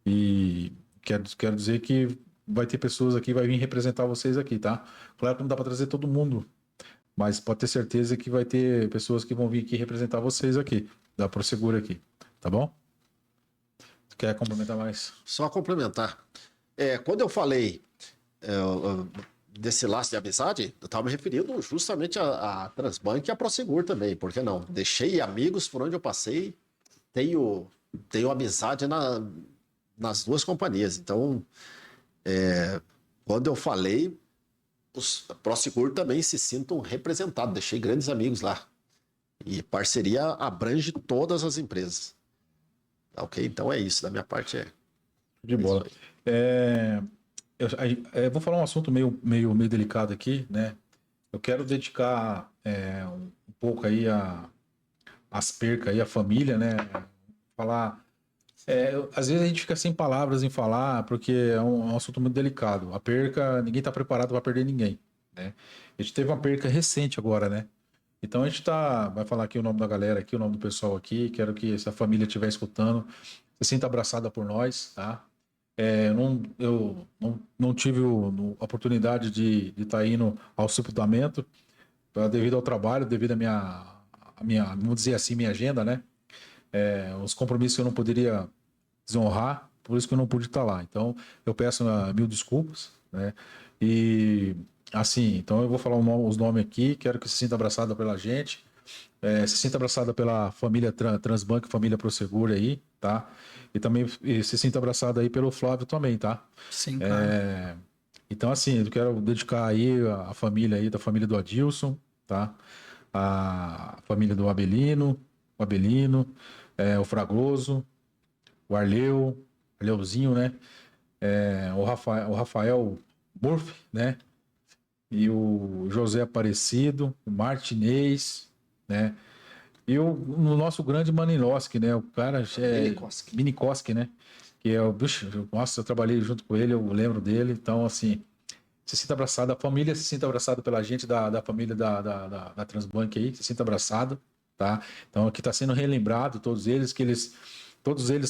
E quero dizer que vai ter pessoas aqui, vai vir representar vocês aqui, tá? Claro que não dá para trazer todo mundo, mas pode ter certeza que vai ter pessoas que vão vir aqui representar vocês aqui, da Prosegur aqui, tá bom? Quer complementar mais? Só complementar. Quando eu falei desse laço de amizade, eu estava me referindo justamente à Transbank e à Prosegur também, por que não? Deixei amigos por onde eu passei, tenho amizade nas duas companhias. Então, quando eu falei, os Prosegur também se sintam representados. Deixei grandes amigos lá. E parceria abrange todas as empresas. Ok? Então é isso. Da minha parte De bola. Eu vou falar um assunto meio delicado aqui, né? Eu quero dedicar um pouco aí as percas aí, a família, né? Falar. Às vezes a gente fica sem palavras em falar, porque é um assunto muito delicado. A perca, ninguém está preparado para perder ninguém, né? A gente teve uma perca recente agora, né? Então a gente vai falar aqui o nome da galera, aqui o nome do pessoal aqui. Quero que se a família estiver escutando, se sinta abraçada por nós, tá? Eu não tive a oportunidade de estar indo ao sepultamento devido ao trabalho, devido vamos dizer assim, minha agenda, né? Os compromissos que eu não poderia desonrar, por isso que eu não pude estar lá. Então, eu peço mil desculpas, né? E, assim, então eu vou falar os nomes aqui, quero que se sinta abraçada pela gente, se sinta abraçada pela família Transbank, família Prosegur aí, tá? E também se sinta abraçada aí pelo Flávio também, tá? Sim, claro. Então, assim, eu quero dedicar aí a família aí, da família do Adilson, tá? A família do o Abelino, o Fragoso, o Arleuzinho, né? O Rafael Murphy, né? E o José Aparecido, o Martinez, né? E o nosso grande Maniloski, né? O cara Minikoski, né? Que é o bicho. Nossa, eu trabalhei junto com ele, eu lembro dele. Então, assim, se sinta abraçado, a família se sinta abraçada pela gente da família da Transbank aí, se sinta abraçado, tá? Então, aqui está sendo relembrado todos eles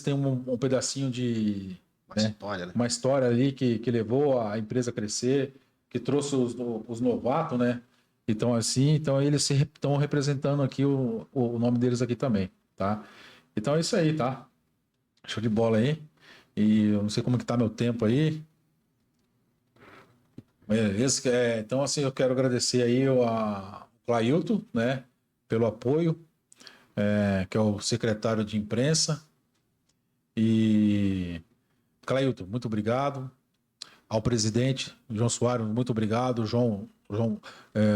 têm um pedacinho de história, né? Uma história ali que levou a empresa a crescer, que trouxe os novatos, né? Então, assim, eles estão representando aqui o nome deles aqui também, tá? Então é isso aí, tá? Show de bola aí. E eu não sei como que tá meu tempo aí. Beleza? Então, assim, eu quero agradecer aí o Clailton, né? Pelo apoio, que é o secretário de imprensa. E Clailton, muito obrigado. Ao presidente João Soares, muito obrigado.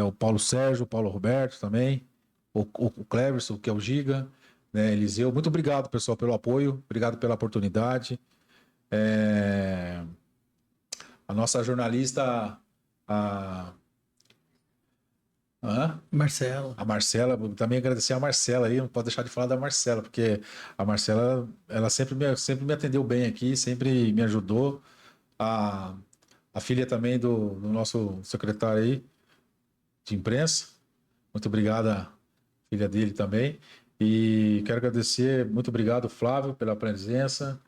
O Paulo Sérgio, o Paulo Roberto também, o Cleverson, que é o Giga, né, Eliseu. Muito obrigado, pessoal, pelo apoio, obrigado pela oportunidade. A nossa jornalista, a Hã? Marcelo. A Marcela, também agradecer a Marcela aí, não pode deixar de falar da Marcela, porque a Marcela, ela sempre me atendeu bem aqui, sempre me ajudou. A, a filha também do nosso secretário aí, de imprensa. Muito obrigada, filha dele também. E quero agradecer, muito obrigado, Flávio, pela presença.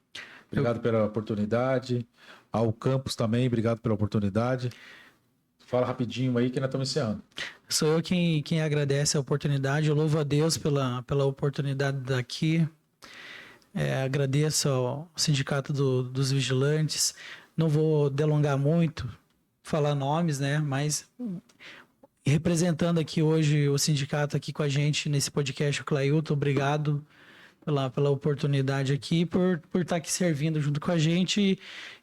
Obrigado pela oportunidade. Ao Campos também, obrigado pela oportunidade. Fala rapidinho aí que nós estamos encerrando. Sou eu quem agradece a oportunidade. Eu louvo a Deus pela oportunidade daqui. Agradeço ao Sindicato dos Vigilantes. Não vou delongar muito, falar nomes, né? Mas representando aqui hoje o sindicato aqui com a gente nesse podcast, o Clailton, obrigado pela oportunidade aqui, por estar aqui servindo junto com a gente.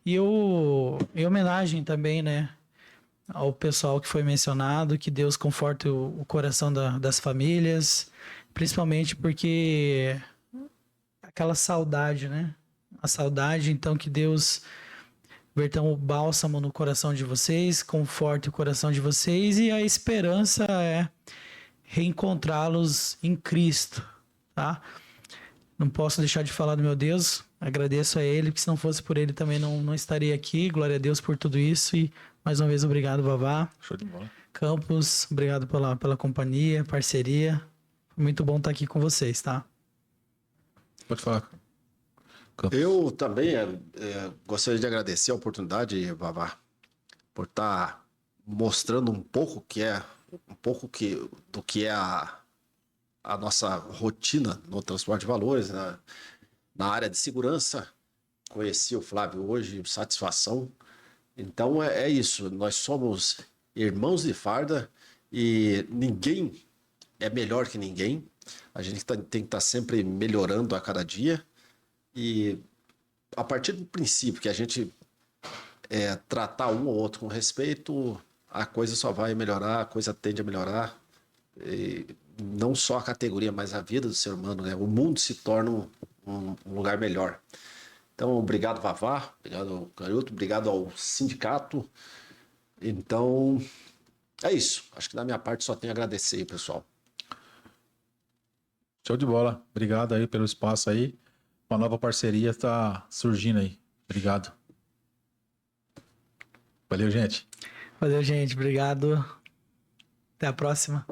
E eu, em homenagem também, né? Ao pessoal que foi mencionado, que Deus conforte o coração das famílias, principalmente porque aquela saudade, né? A saudade, então que Deus verta o bálsamo no coração de vocês, conforte o coração de vocês, e a esperança é reencontrá-los em Cristo, tá? Não posso deixar de falar do meu Deus, agradeço a Ele, porque se não fosse por Ele também não estaria aqui. Glória a Deus por tudo isso e mais uma vez obrigado, Vavá. Show de bola. Campos, obrigado pela companhia, parceria. Muito bom estar aqui com vocês, tá? Pode falar. Campos. Eu também gostaria de agradecer a oportunidade, Vavá, por estar mostrando um pouco do que é a nossa rotina no transporte de valores, na área de segurança. Conheci o Flávio hoje, satisfação. Então é isso, nós somos irmãos de farda e ninguém é melhor que ninguém. A gente tem que estar sempre melhorando a cada dia. E a partir do princípio que a gente tratar um ou outro com respeito, a coisa só vai melhorar, a coisa tende a melhorar. E não só a categoria, mas a vida do ser humano, né? O mundo se torna um lugar melhor. Então, obrigado, Vavá, obrigado, Garoto, obrigado ao sindicato. Então, é isso. Acho que da minha parte só tenho a agradecer aí, pessoal. Show de bola. Obrigado aí pelo espaço aí. Uma nova parceria está surgindo aí. Obrigado. Valeu, gente. Valeu, gente. Obrigado. Até a próxima.